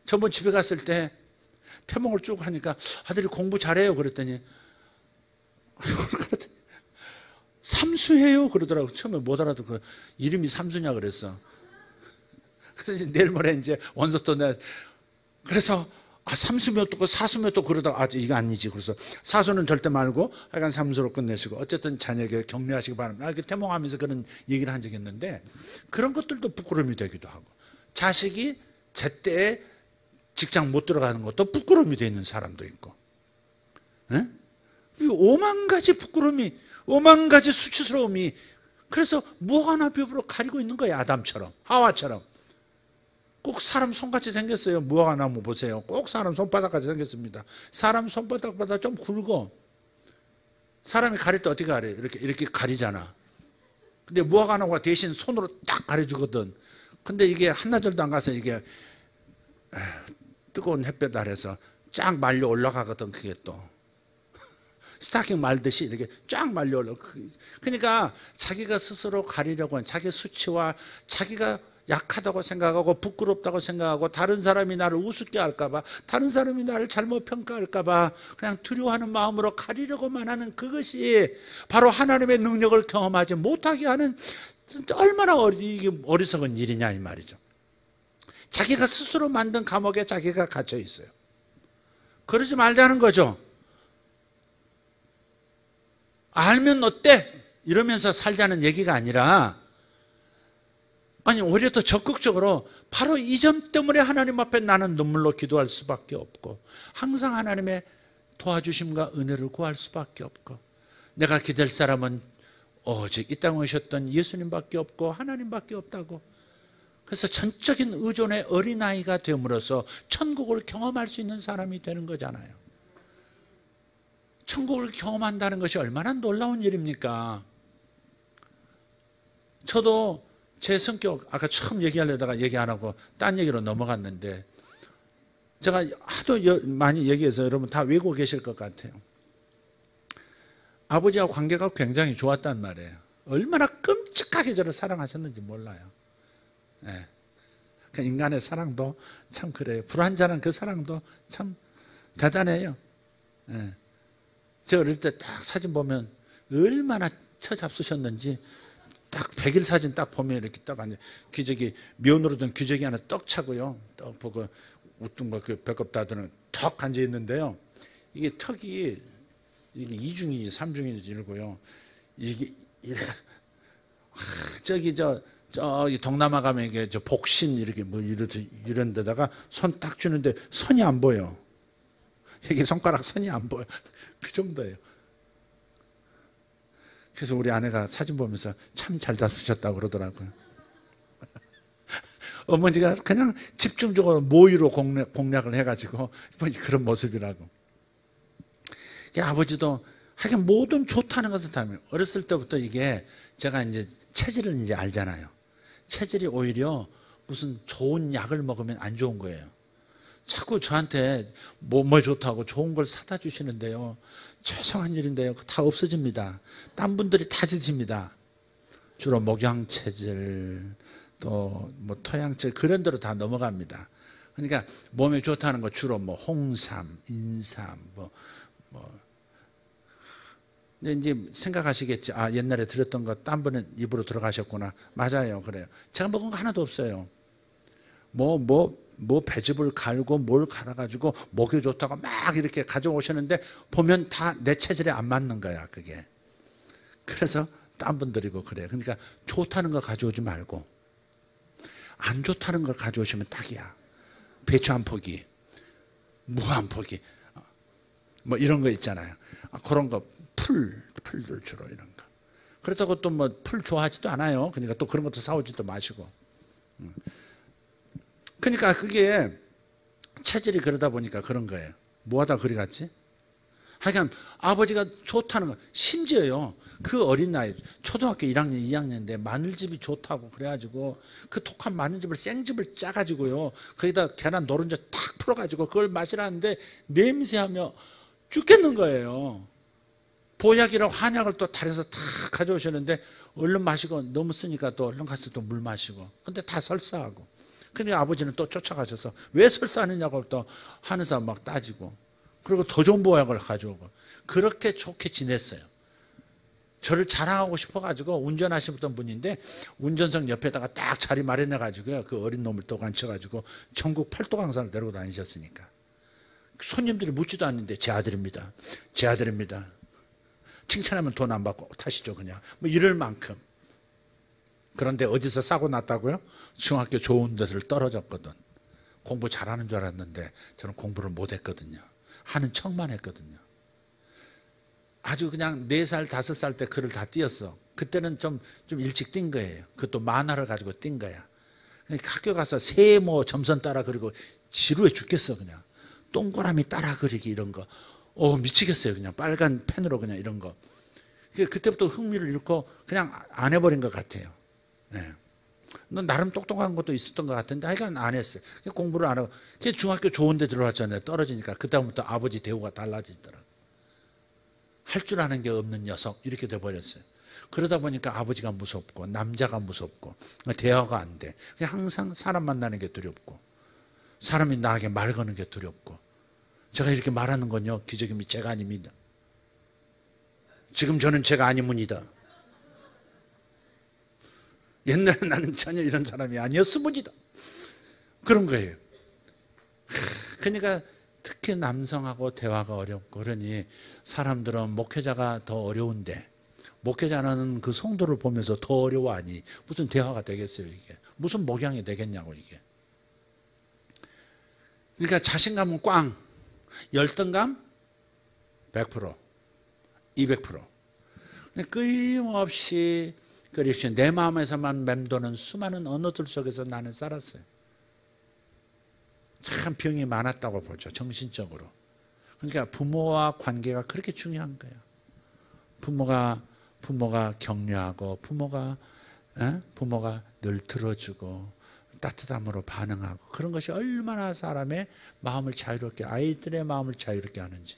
저번 집에 갔을 때 태몽을 쭉 하니까 아들이 공부 잘해요 그랬더니 삼수해요 그러더라고. 처음에 못 알아듣고 이름이 삼수냐 그랬어. 그래서 내일 모레 이제 원서 또 내. 그래서 삼수면 또 사수면 또 그러다가 이거 아니지. 그래서 사수는 절대 말고 하여간 삼수로 끝내시고 어쨌든 자녀에게 격려하시기 바랍니다. 이렇게 태몽하면서 그런 얘기를 한 적이 있는데 그런 것들도 부끄러움이 되기도 하고 자식이 제때에 직장 못 들어가는 것도 부끄러움이 되는 사람도 있고 에? 오만 가지 부끄러움이 오만 가지 수치스러움이 그래서 무화과나무로 가리고 있는 거예요. 아담처럼 하와처럼 꼭 사람 손같이 생겼어요. 무화과나무 보세요. 꼭 사람 손바닥같이 생겼습니다. 사람 손바닥보다 좀 굵어. 사람이 가릴 때 어떻게 가려요? 이렇게 가리잖아. 근데 무화과나무가 대신 손으로 딱 가려주거든. 근데 이게 한나절도 안 가서 이게 뜨거운 햇볕 아래서 쫙 말려 올라가거든. 그게 또 스타킹 말듯이 이렇게 쫙 말려 올라. 그러니까 자기가 스스로 가리려고 하는 자기 수치와 자기가 약하다고 생각하고 부끄럽다고 생각하고 다른 사람이 나를 우습게 할까봐 다른 사람이 나를 잘못 평가할까봐 그냥 두려워하는 마음으로 가리려고만 하는 그것이 바로 하나님의 능력을 경험하지 못하게 하는 얼마나 어리석은 일이냐 이 말이죠. 자기가 스스로 만든 감옥에 자기가 갇혀 있어요. 그러지 말자는 거죠. 알면 어때? 이러면서 살자는 얘기가 아니라 아니 오히려 더 적극적으로 바로 이 점 때문에 하나님 앞에 나는 눈물로 기도할 수밖에 없고 항상 하나님의 도와주심과 은혜를 구할 수밖에 없고 내가 기댈 사람은 오직 이 땅에 오셨던 예수님밖에 없고 하나님밖에 없다고. 그래서 전적인 의존의 어린아이가 됨으로써 천국을 경험할 수 있는 사람이 되는 거잖아요. 천국을 경험한다는 것이 얼마나 놀라운 일입니까? 저도 제 성격 아까 처음 얘기하려다가 얘기 안 하고 딴 얘기로 넘어갔는데 제가 하도 많이 얘기해서 여러분 다 외우고 계실 것 같아요. 아버지와 관계가 굉장히 좋았단 말이에요. 얼마나 끔찍하게 저를 사랑하셨는지 몰라요. 네. 그 인간의 사랑도 참 그래요. 불완전한 그 사랑도 참 대단해요. 네. 제가 어릴 때 딱 사진 보면 얼마나 처잡수셨는지 딱 100일 사진 딱 보면 이렇게 딱 앉아 귀저기 면으로 된 귀저기 하나 떡 차고요. 떡 보고 웃던 거 그 배꼽 다드는 턱 앉아 있는데요. 이게 턱이 이게 2중인지 3중인지 이러고요. 이게 저기 저기 동남아 가면 이게 저 복신 이렇게 뭐 이런 데다가 손 딱 주는데 선이 안 보여. 이게 손가락 선이 안 보여. 그 정도예요. 그래서 우리 아내가 사진 보면서 참 잘 잡수셨다고 그러더라고요. 어머니가 그냥 집중적으로 모의로 공략을 해가지고 그런 모습이라고. 아버지도 하긴 모든 좋다는 것을 다 어렸을 때부터 이게 제가 이제 체질을 이제 알잖아요. 체질이 오히려 무슨 좋은 약을 먹으면 안 좋은 거예요. 자꾸 저한테 뭐 좋다고 좋은 걸 사다 주시는데요. 죄송한 일인데요. 다 없어집니다. 딴 분들이 다 드십니다. 주로 목양체질 또 뭐 토양체질 그런 데로 다 넘어갑니다. 그러니까 몸에 좋다는 거 주로 뭐 홍삼, 인삼 근데 이제 생각하시겠지. 아 옛날에 들었던 거 딴 분은 입으로 들어가셨구나. 맞아요. 그래요. 제가 먹은 거 하나도 없어요. 뭐 배즙을 갈고 뭘 갈아가지고 목이 좋다고 막 이렇게 가져오시는데 보면 다 내 체질에 안 맞는 거야 그게. 그래서 딴 분들이고 그래요. 그러니까 좋다는 거 가져오지 말고 안 좋다는 걸 가져오시면 딱이야. 배추 한 포기, 무 한 포기 뭐 이런 거 있잖아요. 그런 거 풀들 주로 이런 거. 그렇다고 또 뭐 풀 좋아하지도 않아요. 그러니까 또 그런 것도 사오지도 마시고. 그러니까 그게 체질이 그러다 보니까 그런 거예요. 뭐하다 그리 갔지? 하여간 아버지가 좋다는 거. 심지어요 그 어린 나이 초등학교 1학년 2학년인데 마늘즙이 좋다고 그래가지고 그 독한 마늘즙을 생즙을 짜가지고요 거기다 계란 노른자 탁 풀어가지고 그걸 마시라는데 냄새하며 죽겠는 거예요. 보약이라고 한약을 또 달여서 다 가져오셨는데 얼른 마시고 너무 쓰니까 또 얼른 가서 또 물 마시고 근데 다 설사하고. 근데 아버지는 또 쫓아가셔서 왜 설사하느냐고 또 하는 사람 막 따지고 그리고 더 좋은 보약을 가져오고 그렇게 좋게 지냈어요. 저를 자랑하고 싶어가지고 운전하시던 분인데 운전석 옆에다가 딱 자리 마련해가지고요. 그 어린 놈을 또 앉혀가지고 전국 팔도강산을 데리고 다니셨으니까. 손님들이 묻지도 않는데 제 아들입니다. 제 아들입니다. 칭찬하면 돈 안 받고 타시죠 그냥. 뭐 이럴 만큼. 그런데 어디서 사고 났다고요? 중학교 좋은 데를 떨어졌거든. 공부 잘하는 줄 알았는데 저는 공부를 못했거든요. 하는 척만 했거든요. 아주 그냥 4살, 5살 때 글을 다 띄었어. 그때는 좀 일찍 띈 거예요. 그것도 만화를 가지고 띈 거야. 그러니까 학교 가서 세모 점선 따라 그리고 지루해 죽겠어 그냥. 동그라미 따라 그리기 이런 거. 미치겠어요 그냥. 빨간 펜으로 그냥 이런 거. 그때부터 흥미를 잃고 그냥 안 해버린 것 같아요. 네. 나름 똑똑한 것도 있었던 것 같은데 하여간 안 했어요. 공부를 안 하고. 중학교 좋은 데 들어왔잖아요. 떨어지니까. 그다음부터 아버지 대우가 달라지더라고요. 할 줄 아는 게 없는 녀석 이렇게 돼버렸어요. 그러다 보니까 아버지가 무섭고 남자가 무섭고 대화가 안 돼. 그냥 항상 사람 만나는 게 두렵고 사람이 나에게 말 거는 게 두렵고 제가 이렇게 말하는 건요 기적임이 제가 아닙니다. 지금 저는 제가 아니문이다. 옛날에 나는 전혀 이런 사람이 아니었으문이다. 그런 거예요. 그러니까 특히 남성하고 대화가 어렵고 그러니 사람들은 목회자가 더 어려운데 목회자는 그 성도를 보면서 더 어려워하니 무슨 대화가 되겠어요 이게. 무슨 목양이 되겠냐고 이게. 그러니까 자신감은 꽝, 열등감 100%, 200%. 끊임없이 내 마음에서만 맴도는 수많은 언어들 속에서 나는 살았어요. 참 병이 많았다고 보죠. 정신적으로. 그러니까 부모와 관계가 그렇게 중요한 거예요. 부모가 격려하고 부모가 늘 들어주고 따뜻함으로 반응하고 그런 것이 얼마나 사람의 마음을 자유롭게 아이들의 마음을 자유롭게 하는지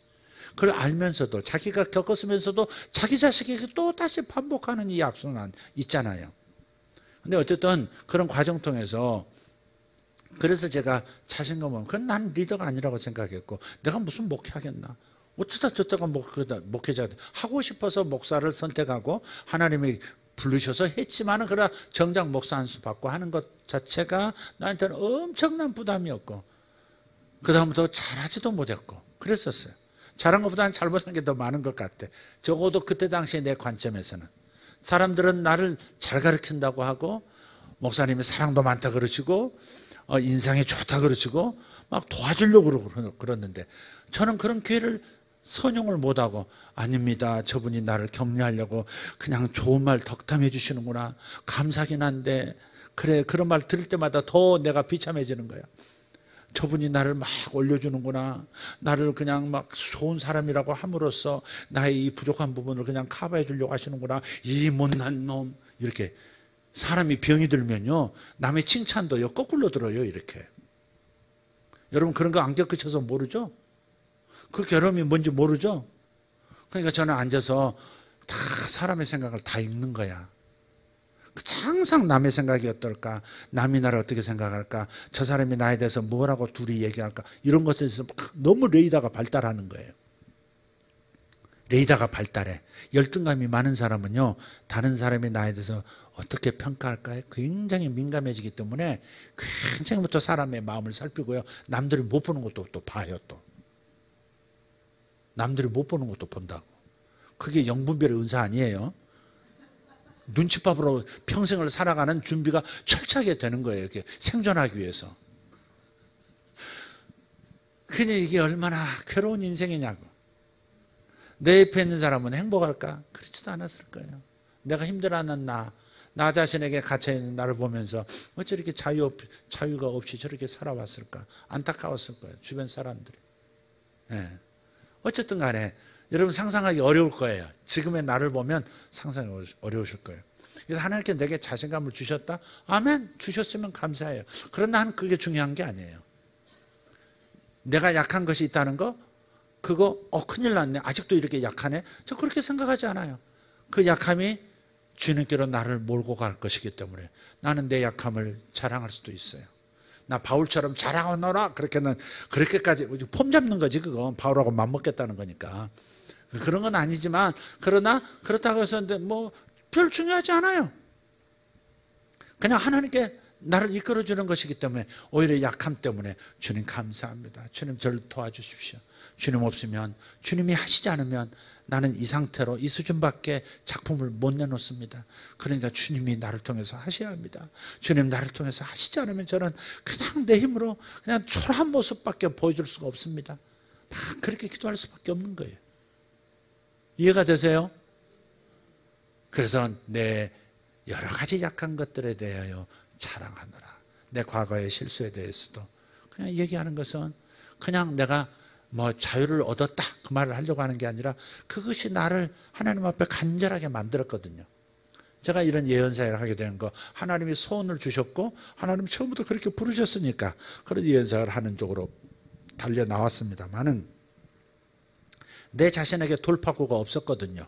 그걸 알면서도 자기가 겪었으면서도 자기 자식에게 또 다시 반복하는 이 약속은 있잖아요. 근데 어쨌든 그런 과정 통해서 그래서 제가 자신감은 그건 난 리더가 아니라고 생각했고 내가 무슨 목회하겠나. 어쩌다 저쩌다 목회자 하고 싶어서 목사를 선택하고 하나님이 부르셔서 했지만은 그러나 정작 목사 한 수 받고 하는 것 자체가 나한테는 엄청난 부담이었고 그 다음부터 잘하지도 못했고 그랬었어요. 잘한 것보다는 잘못한 게 더 많은 것 같아. 적어도 그때 당시에 내 관점에서는. 사람들은 나를 잘 가르친다고 하고 목사님이 사랑도 많다 그러시고 인상이 좋다 그러시고 막 도와주려고 그러는데 저는 그런 기회를 선용을 못하고 아닙니다. 저분이 나를 격려하려고 그냥 좋은 말 덕담해 주시는구나. 감사하긴 한데 그래 그런 말 들을 때마다 더 내가 비참해지는 거야. 저분이 나를 막 올려주는구나. 나를 그냥 막 좋은 사람이라고 함으로써 나의 이 부족한 부분을 그냥 커버해 주려고 하시는구나. 이 못난 놈. 이렇게 사람이 병이 들면요 남의 칭찬도요 거꾸로 들어요 이렇게. 여러분 그런 거 안 겪으셔서 모르죠? 그 괴로움이 뭔지 모르죠? 그러니까 저는 앉아서 다 사람의 생각을 다 읽는 거야. 항상 남의 생각이 어떨까? 남이 나를 어떻게 생각할까? 저 사람이 나에 대해서 뭐라고 둘이 얘기할까? 이런 것에 대해서 너무 레이더가 발달하는 거예요. 레이더가 발달해. 열등감이 많은 사람은요 다른 사람이 나에 대해서 어떻게 평가할까에 굉장히 민감해지기 때문에 굉장히부터 사람의 마음을 살피고요. 남들이 못 보는 것도 또 봐요 또. 남들이 못 보는 것도 본다고. 그게 영분별의 은사 아니에요. 눈칫밥으로 평생을 살아가는 준비가 철저하게 되는 거예요. 이렇게 생존하기 위해서. 그냥 이게 얼마나 괴로운 인생이냐고. 내 옆에 있는 사람은 행복할까? 그렇지도 않았을 거예요. 내가 힘들어하는 나 자신에게 갇혀있는 나를 보면서 어찌 이렇게 자유가 없이 저렇게 살아왔을까? 안타까웠을 거예요. 주변 사람들이. 네. 어쨌든 간에 여러분 상상하기 어려울 거예요. 지금의 나를 보면 상상이 어려우실 거예요. 그래서 하나님께 내게 자신감을 주셨다? 아멘. 주셨으면 감사해요. 그러나 난 그게 중요한 게 아니에요. 내가 약한 것이 있다는 거? 그거 큰일 났네. 아직도 이렇게 약하네. 저 그렇게 생각하지 않아요. 그 약함이 주님께로 나를 몰고 갈 것이기 때문에 나는 내 약함을 자랑할 수도 있어요. 나 바울처럼 자랑하노라 그렇게까지 폼 잡는 거지. 그건 바울하고 맞먹겠다는 거니까. 그런 건 아니지만 그러나 그렇다고 해서 뭐 별 중요하지 않아요. 그냥 하나님께 나를 이끌어주는 것이기 때문에 오히려 약함 때문에 주님 감사합니다. 주님 저를 도와주십시오. 주님 없으면, 주님이 하시지 않으면 나는 이 상태로 이 수준밖에 작품을 못 내놓습니다. 그러니까 주님이 나를 통해서 하셔야 합니다. 주님 나를 통해서 하시지 않으면 저는 그냥 내 힘으로 그냥 초라한 모습밖에 보여줄 수가 없습니다. 막 그렇게 기도할 수밖에 없는 거예요. 이해가 되세요? 그래서 내 여러 가지 약한 것들에 대하여 자랑하노라. 내 과거의 실수에 대해서도 그냥 얘기하는 것은 그냥 내가 뭐 자유를 얻었다 그 말을 하려고 하는 게 아니라 그것이 나를 하나님 앞에 간절하게 만들었거든요. 제가 이런 예언사역을 하게 되는 거 하나님이 소원을 주셨고 하나님이 처음부터 그렇게 부르셨으니까 그런 예언사역을 하는 쪽으로 달려 나왔습니다만은 내 자신에게 돌파구가 없었거든요.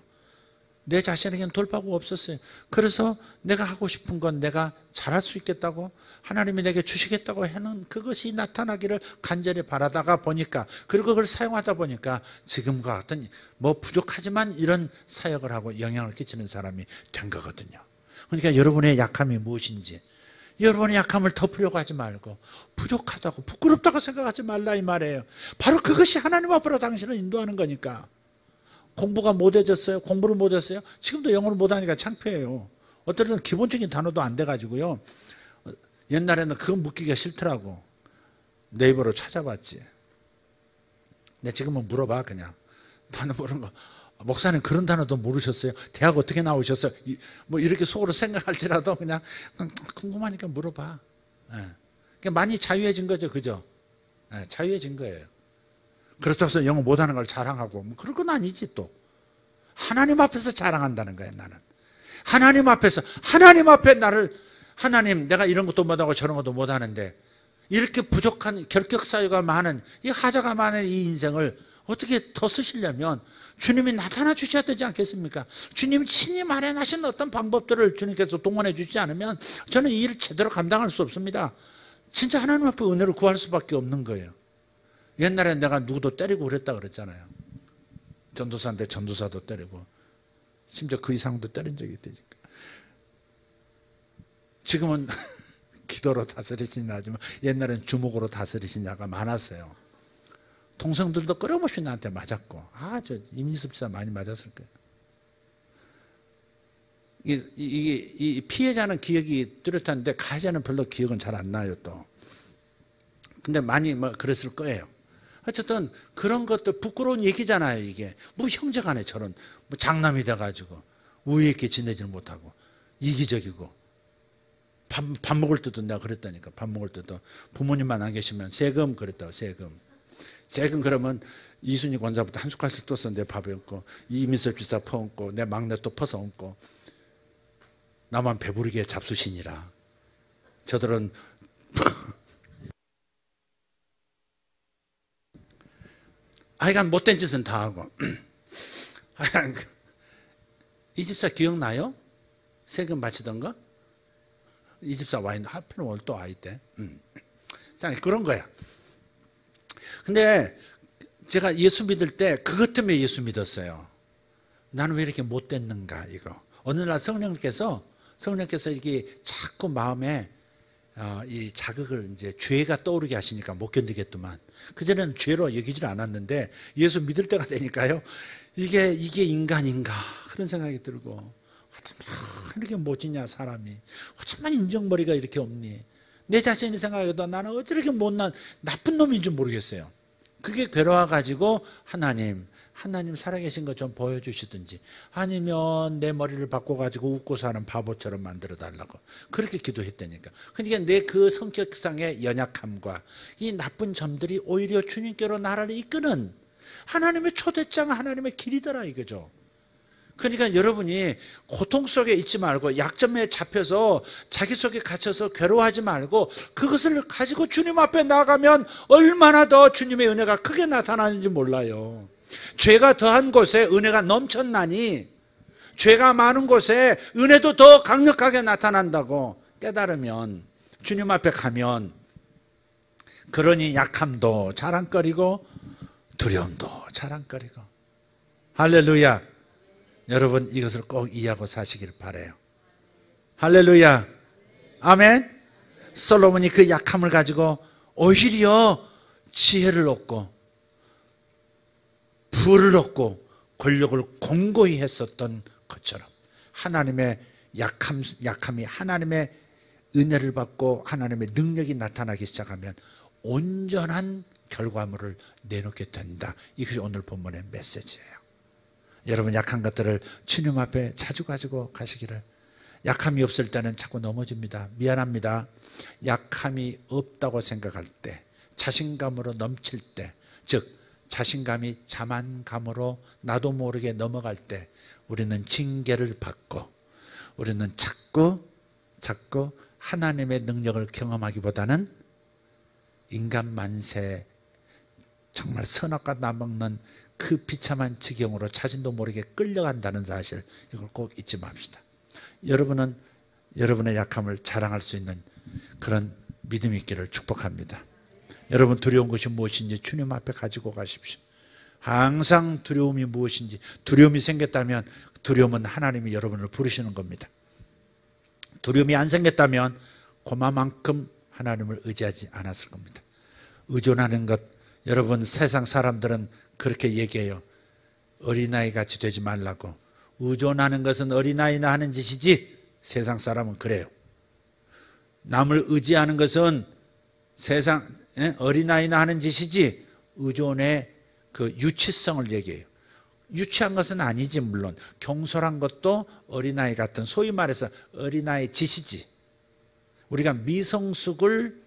내 자신에게는 돌파구가 없었어요. 그래서 내가 하고 싶은 건 내가 잘할 수 있겠다고 하나님이 내게 주시겠다고 하는 그것이 나타나기를 간절히 바라다가 보니까 그리고 그걸 사용하다 보니까 지금과 같은 뭐 부족하지만 이런 사역을 하고 영향을 끼치는 사람이 된 거거든요. 그러니까 여러분의 약함이 무엇인지 여러분의 약함을 덮으려고 하지 말고 부족하다고 부끄럽다고 생각하지 말라 이 말이에요. 바로 그것이 하나님 앞으로 당신을 인도하는 거니까. 공부가 못해졌어요? 공부를 못했어요? 지금도 영어를 못하니까 창피해요. 어떨 때는 기본적인 단어도 안 돼가지고요. 옛날에는 그거 묻기가 싫더라고. 네이버로 찾아봤지. 근데 지금은 물어봐 그냥. 단어 모르는 거. 목사님 그런 단어도 모르셨어요? 대학 어떻게 나오셨어요? 뭐 이렇게 속으로 생각할지라도 그냥 궁금하니까 물어봐. 네. 많이 자유해진 거죠. 그죠? 네, 자유해진 거예요. 그렇다고 해서 영어 못하는 걸 자랑하고 뭐 그런 건 아니지 또. 하나님 앞에서 자랑한다는 거예요. 나는 하나님 앞에서 하나님 앞에 나를 하나님 내가 이런 것도 못하고 저런 것도 못하는데 이렇게 부족한 결격사유가 많은 이 하자가 많은 이 인생을 어떻게 더 쓰시려면 주님이 나타나 주셔야 되지 않겠습니까? 주님 친히 마련하신 어떤 방법들을 주님께서 동원해 주지 않으면 저는 이 일을 제대로 감당할 수 없습니다. 진짜 하나님 앞에 은혜를 구할 수밖에 없는 거예요. 옛날에 내가 누구도 때리고 그랬다 그랬잖아요. 전도사인데 전도사도 때리고 심지어 그 이상도 때린 적이 있다니까. 지금은 기도로 다스리시긴 하지만 옛날엔 주먹으로 다스리신 자가 많았어요. 동생들도 끊임없이 나한테 맞았고 저 임진섭 지사 많이 맞았을 거예요. 이 피해자는 기억이 뚜렷한데 가해자는 별로 기억은 잘 안 나요 또. 근데 많이 뭐 그랬을 거예요. 어쨌든 그런 것들 부끄러운 얘기잖아요. 이게 뭐 형제간에 저런 뭐 장남이 돼가지고 우애 있게 지내지는 못하고 이기적이고 밥 먹을 때도 내가 그랬다니까. 밥 먹을 때도 부모님만 안 계시면 세금 그랬다고. 세금 그러면 이순희 권사부터 한 숟갈씩 떠서 내 밥에 얹고 이민섭 지사 퍼얹고 내 막내 또 퍼서 얹고 나만 배부르게 잡수시니라. 저들은 하여간 못된 짓은 다 하고. 이 집사 기억나요? 세금 바치던 거? 이 집사 와 있는 하필은 오늘 또 와 있대. 자, 그런 거야. 근데 제가 예수 믿을 때 그것 때문에 예수 믿었어요. 나는 왜 이렇게 못됐는가 이거. 어느 날 성령께서 이게 자꾸 마음에 이 자극을 이제 죄가 떠오르게 하시니까 못 견디겠더만. 그전에는 죄로 여기질 않았는데 예수 믿을 때가 되니까요. 이게 인간인가 그런 생각이 들고 어쩌면 이렇게 못지냐 사람이. 어쩌면 인정머리가 이렇게 없니. 내 자신이 생각해도 나는 어찌 이렇게 못난 나쁜 놈인지 모르겠어요. 그게 괴로워가지고 하나님 살아계신 것 좀 보여주시든지 아니면 내 머리를 바꿔가지고 웃고 사는 바보처럼 만들어달라고 그렇게 기도했다니까. 그러니까 내 그 성격상의 연약함과 이 나쁜 점들이 오히려 주님께로 나를 이끄는 하나님의 초대장 하나님의 길이더라 이거죠. 그러니까 여러분이 고통 속에 있지 말고 약점에 잡혀서 자기 속에 갇혀서 괴로워하지 말고 그것을 가지고 주님 앞에 나가면 얼마나 더 주님의 은혜가 크게 나타나는지 몰라요. 죄가 더한 곳에 은혜가 넘쳤나니 죄가 많은 곳에 은혜도 더 강력하게 나타난다고 깨달으면 주님 앞에 가면 그러니 약함도 자랑거리고 두려움도 자랑거리고 할렐루야. 여러분 이것을 꼭 이해하고 사시길 바라요. 할렐루야. 아멘. 솔로몬이 그 약함을 가지고 오히려 지혜를 얻고 부를 얻고 권력을 공고히 했었던 것처럼 하나님의 약함이 하나님의 은혜를 받고 하나님의 능력이 나타나기 시작하면 온전한 결과물을 내놓게 된다. 이것이 오늘 본문의 메시지예요. 여러분 약한 것들을 주님 앞에 자주 가지고 가시기를. 약함이 없을 때는 자꾸 넘어집니다. 미안합니다. 약함이 없다고 생각할 때, 자신감으로 넘칠 때, 즉 자신감이 자만감으로 나도 모르게 넘어갈 때 우리는 징계를 받고 우리는 자꾸 하나님의 능력을 경험하기보다는 인간 만세, 정말 선악과 나먹는 그 비참한 지경으로 자신도 모르게 끌려간다는 사실, 이걸 꼭 잊지 맙시다. 여러분은 여러분의 약함을 자랑할 수 있는 그런 믿음이 있기를 축복합니다. 여러분 두려운 것이 무엇인지 주님 앞에 가지고 가십시오. 항상 두려움이 무엇인지, 두려움이 생겼다면 두려움은 하나님이 여러분을 부르시는 겁니다. 두려움이 안 생겼다면 그만큼 하나님을 의지하지 않았을 겁니다. 의존하는 것, 여러분 세상 사람들은 그렇게 얘기해요. 어린아이 같이 되지 말라고. 의존하는 것은 어린아이나 하는 짓이지 세상 사람은 그래요. 남을 의지하는 것은 세상 어린아이나 하는 짓이지 의존의 그 유치성을 얘기해요. 유치한 것은 아니지. 물론 경솔한 것도 어린아이 같은, 소위 말해서 어린아이 짓이지. 우리가 미성숙을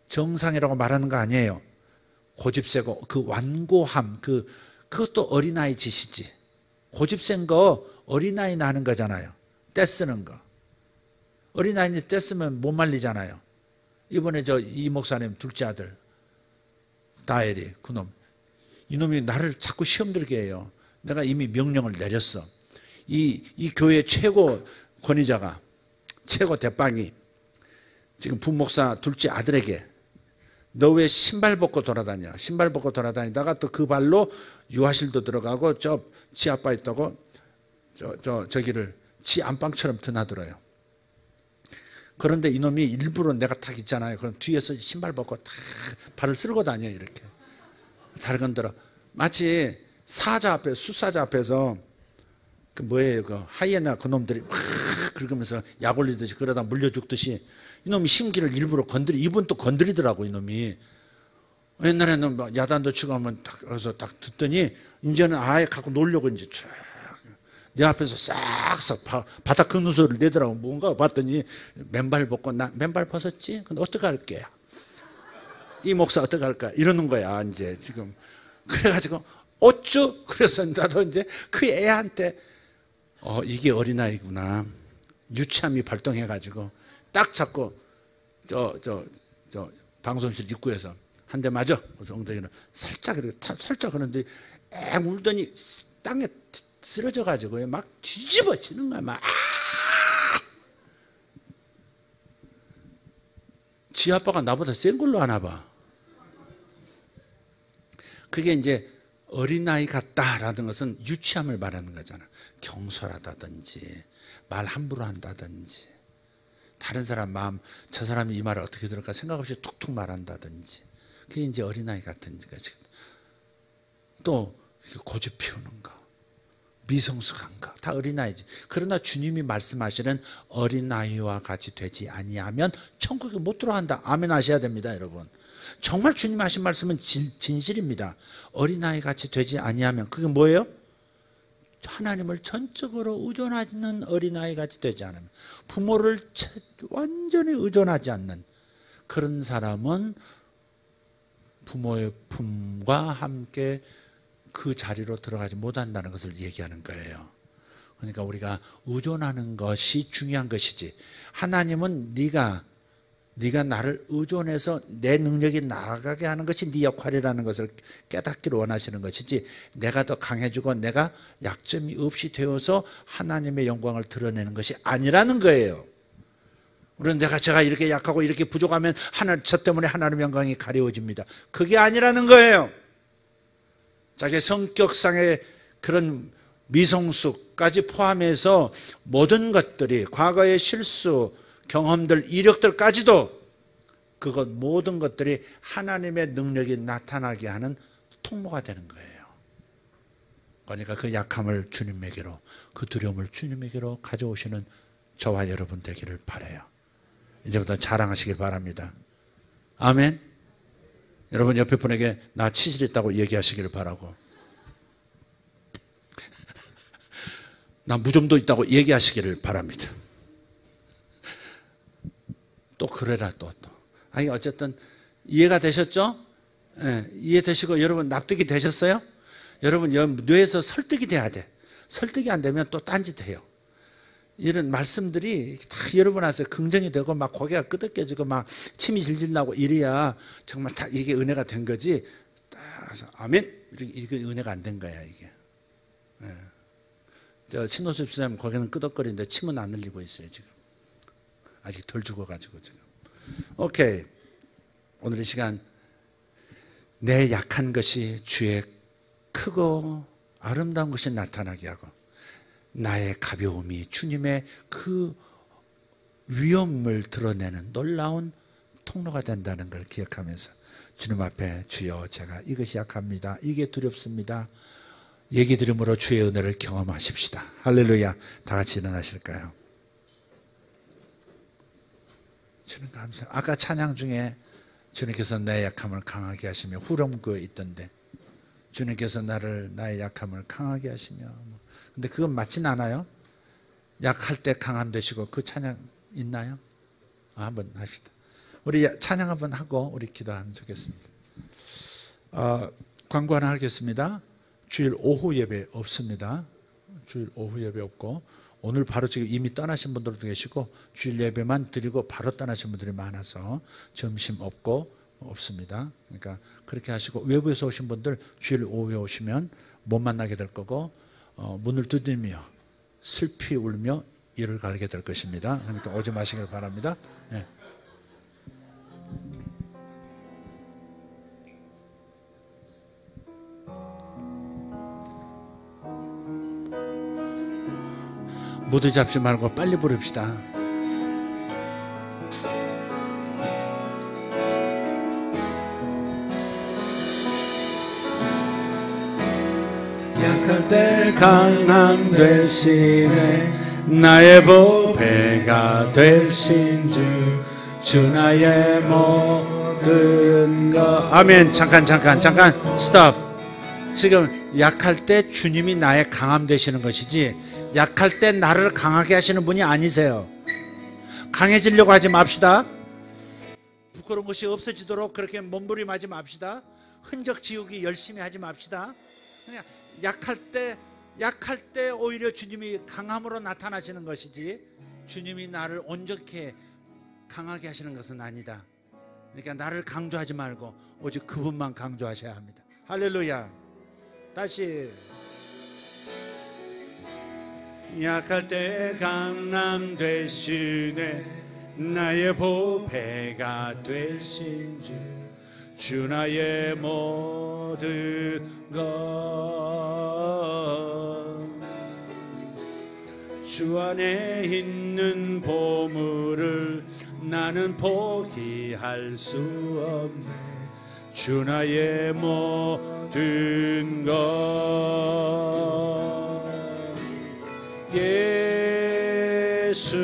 정상이라고 말하는 거 아니에요. 고집세고 그 완고함, 그것도 어린아이 짓이지. 고집센 거 어린아이나 하는 거잖아요. 떼쓰는 거. 어린아이는 떼쓰면 못 말리잖아요. 이번에 이 목사님 둘째 아들 다엘이, 그놈, 이놈이 나를 자꾸 시험 들게 해요. 내가 이미 명령을 내렸어. 이 교회 최고 권위자가, 최고 대빵이 지금 부목사 둘째 아들에게 너 왜 신발 벗고 돌아다녀? 신발 벗고 돌아다니다가 또 그 발로 유아실도 들어가고 지 아빠 있다고 저기를 지 안방처럼 드나들어요. 그런데 이놈이 일부러 내가 탁 있잖아요. 그럼 뒤에서 신발 벗고 탁 발을 쓸고 다녀요. 이렇게 달건들어. 마치 사자 앞에, 수사자 앞에서 그 뭐예요, 그 하이에나 그놈들이 막 긁으면서 약 올리듯이 그러다 물려 죽듯이 이놈이 심기를 일부러 이분 또 건드리더라고. 이놈이 옛날에는 막 야단도 치고 하면 딱 여기서 딱 듣더니 이제는 아예 갖고 놀려고 이제 쫙 내 앞에서 싹싹 바닥 긁는 소리를 내더라고. 뭔가 봤더니 맨발 벗고, 나 맨발 벗었지? 근데 어떻게 할게? 이 목사 어떻게 할까? 이러는 거야 이제 지금. 그래가지고 어쭈? 그래서 나도 이제 그 애한테 이게 어린아이구나. 유치함이 발동해가지고 딱 잡고 저 방송실 입구에서 한 대 맞아. 그래서 엉덩이를 살짝 이렇게 살짝 하는데 앵 울더니 땅에 쓰러져가지고 막 뒤집어지는 거야. 막 지 아빠가 나보다 센 걸로 아나 봐. 그게 이제 어린아이 같다라는 것은 유치함을 말하는 거잖아. 경솔하다든지 말 함부로 한다든지 다른 사람 마음, 저 사람이 이 말을 어떻게 들을까 생각 없이 툭툭 말한다든지, 그게 이제 어린아이 같은 것이. 또 고집 피우는 거, 미성숙한 거, 다 어린아이지. 그러나 주님이 말씀하시는 어린아이와 같이 되지 아니하면 천국에 못 들어간다. 아멘 하셔야 됩니다, 여러분. 정말 주님 하신 말씀은 진실입니다. 어린아이 같이 되지 아니하면 그게 뭐예요? 하나님을 전적으로 의존하는 어린아이 같이 되지 않으면, 부모를 완전히 의존하지 않는 그런 사람은 부모의 품과 함께 그 자리로 들어가지 못한다는 것을 얘기하는 거예요. 그러니까 우리가 의존하는 것이 중요한 것이지, 하나님은 네가 나를 의존해서 내 능력이 나아가게 하는 것이 네 역할이라는 것을 깨닫기를 원하시는 것이지, 내가 더 강해지고 내가 약점이 없이 되어서 하나님의 영광을 드러내는 것이 아니라는 거예요. 우리는 제가 이렇게 약하고 이렇게 부족하면 저 때문에 하나님의 영광이 가려워집니다. 그게 아니라는 거예요. 자기의 성격상의 그런 미성숙까지 포함해서 모든 것들이 과거의 실수, 경험들, 이력들까지도 그것 모든 것들이 하나님의 능력이 나타나게 하는 통로가 되는 거예요. 그러니까 그 약함을 주님에게로, 그 두려움을 주님에게로 가져오시는 저와 여러분 되기를 바라요. 이제부터 자랑하시길 바랍니다. 아멘. 여러분 옆에 분에게 나 치질 있다고 얘기하시길 바라고, 나 무좀도 있다고 얘기하시기를 바랍니다. 또 그래라 또. 아니 어쨌든 이해가 되셨죠? 네, 이해되시고 여러분 납득이 되셨어요? 여러분 뇌에서 설득이 돼야 돼. 설득이 안 되면 또 딴짓해요. 이런 말씀들이 다 여러분 안에서 긍정이 되고 막 고개가 끄덕여지고 막 침이 질질 나고 이래야 정말 다 이게 은혜가 된 거지. 아멘. 이게 은혜가 안 된 거야 이게. 네. 저 신호수 집사님 고개는 끄덕거리는데 침은 안 흘리고 있어요 지금. 아직 덜 죽어가지고 지금. 오케이. 오늘 이 시간 내 약한 것이 주의 크고 아름다운 것이 나타나게 하고 나의 가벼움이 주님의 그 위엄을 드러내는 놀라운 통로가 된다는 걸 기억하면서 주님 앞에 주여 제가 이것이 약합니다. 이게 두렵습니다. 얘기 들음으로 주의 은혜를 경험하십시다. 할렐루야. 다 같이 일어나실까요? 주님 감사. 아까 찬양 중에 주님께서 내 약함을 강하게 하시며 후렴구에 있던데 주님께서 나의 약함을 강하게 하시며. 근데 그건 맞진 않아요. 약할 때 강함 되시고 그 찬양 있나요? 한번 합시다. 우리 찬양 한번 하고 우리 기도하면 좋겠습니다. 광고 하나 하겠습니다. 주일 오후 예배 없습니다. 주일 오후 예배 없고 오늘 바로 지금 이미 떠나신 분들도 계시고 주일 예배만 드리고 바로 떠나신 분들이 많아서 점심 없습니다. 그러니까 그렇게 하시고 외부에서 오신 분들 주일 오후에 오시면 못 만나게 될 거고 문을 두드리며 슬피 울며 이를 갈게 될 것입니다. 그러니까 오지 마시길 바랍니다. 네. 무드 잡지 말고 빨리 부릅시다. 약할 때 강함 되시네 나의 보배가 되신 주 나의 모든 것. 아멘. 잠깐 스톱. 지금 약할 때 주님이 나의 강함 되시는 것이지 약할 때 나를 강하게 하시는 분이 아니세요. 강해지려고 하지 맙시다. 부끄러운 것이 없어지도록 그렇게 몸부림하지 맙시다. 흔적 지우기 열심히 하지 맙시다. 그냥 약할 때 오히려 주님이 강함으로 나타나시는 것이지 주님이 나를 온전케 강하게 하시는 것은 아니다. 그러니까 나를 강조하지 말고 오직 그분만 강조하셔야 합니다. 할렐루야. 다시. 약할 때 강남 되시네 나의 보배가 되신 주 나의 모든 것. 주 안에 있는 보물을 나는 포기할 수 없네 주 나의 모든 것. 예수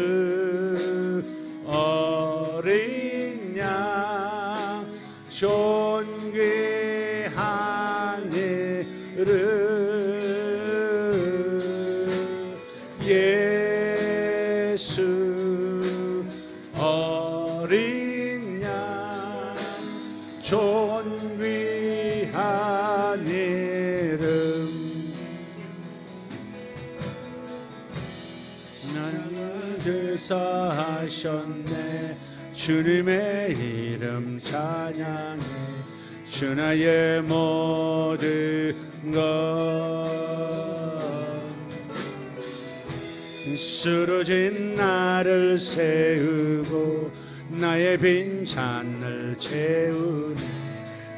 어린 양 존귀한 이름 예수 어린 양 존귀한 이름 하셨네 주님의 이름 찬양해 주 나의 모든 것. 쓰러진 나를 세우고 나의 빈 잔을 채우네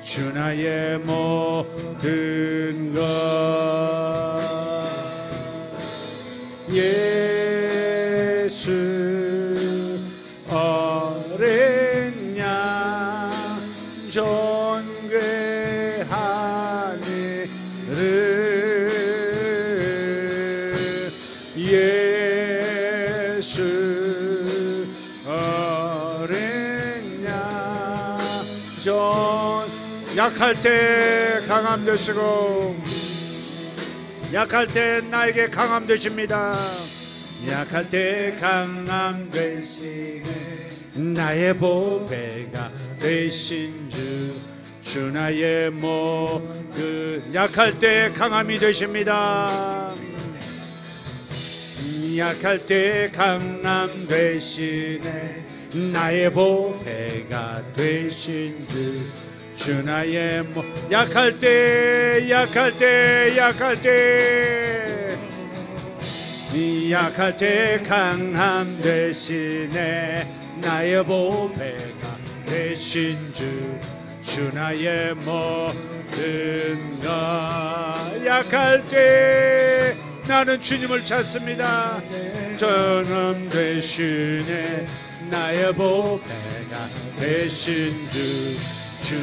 주 나의 모든 것. 예수 어린 양 존귀하니를. 예수 어린 양 약할 때 강함 되시고, 약할 때 나에게 강함 되십니다. 약할 때 강함 되시네 나의 보배가 되신 주 나의 모든. 약할 때 강함이 되십니다. 약할 때 강함 되시네 나의 보배가 되신 주 나의 약할 때 약할 때 약할 때 약할 때 강함 되시네 나의 보배가 되신 주 나의 모든 것. 약할 때 나는 주님을 찾습니다. 전함 되시네 나의 보배가 되신 주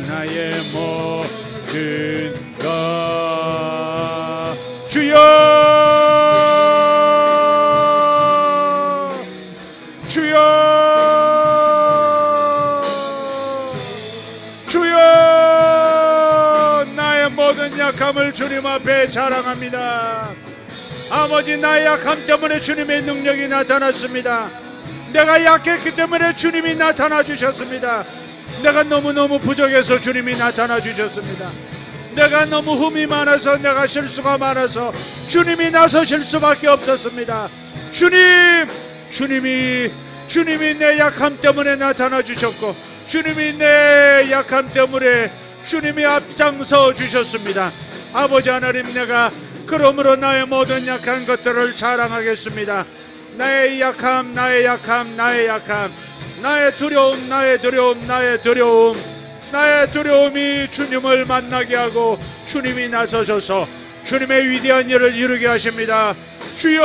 나의 모든 것. 주여 주여 주여 나의 모든 약함을 주님 앞에 자랑합니다. 아버지, 나의 약함 때문에 주님의 능력이 나타났습니다. 내가 약했기 때문에 주님이 나타나 주셨습니다. 내가 너무너무 부족해서 주님이 나타나 주셨습니다. 내가 너무 흠이 많아서, 내가 실수가 많아서 주님이 나서실 수밖에 없었습니다. 주님이 내 약함 때문에 나타나 주셨고, 주님이 내 약함 때문에 주님이 앞장서 주셨습니다. 아버지 하나님, 내가 그러므로 나의 모든 약한 것들을 자랑하겠습니다. 나의 약함, 나의 약함, 나의 약함, 나의 두려움, 나의 두려움, 나의 두려움, 나의 두려움이 주님을 만나게 하고 주님이 나서셔서 주님의 위대한 일을 이루게 하십니다. 주여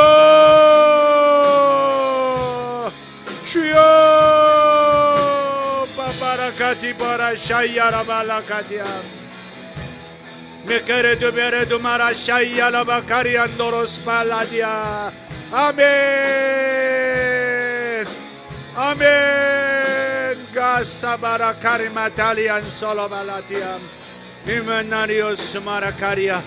주여 바바라카티바라 샤이야라발라카디아 메케레두 베레두 마라 샤이야라바카리안 노로스팔라디아. 아멘 아멘. 가사바라 카리마탈리안 솔로발라디아 이메나리오스 마라카리아.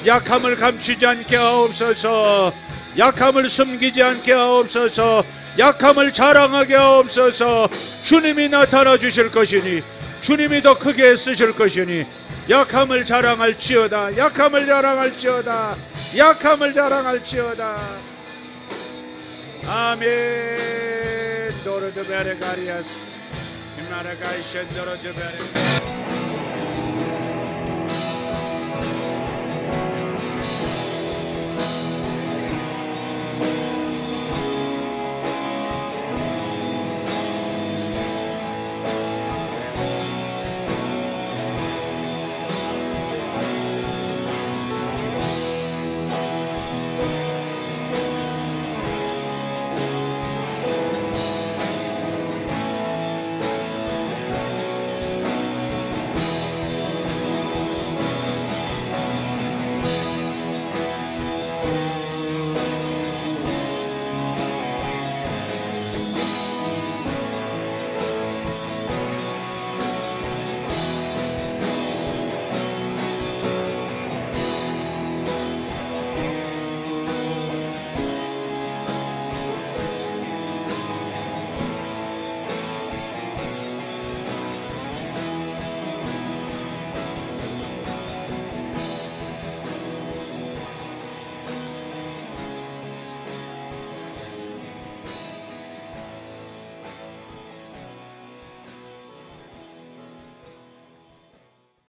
약함을 감추지 않게 하옵소서. 약함을 숨기지 않게 하옵소서. 약함을 자랑하게 하옵소서. 주님이 나타나 주실 것이니, 주님이 더 크게 쓰실 것이니 약함을 자랑할지어다. 약함을 자랑할지어다. 약함을 자랑할지어다. 아멘. 도르드베레가리아스 이마라가이셴 도르드베레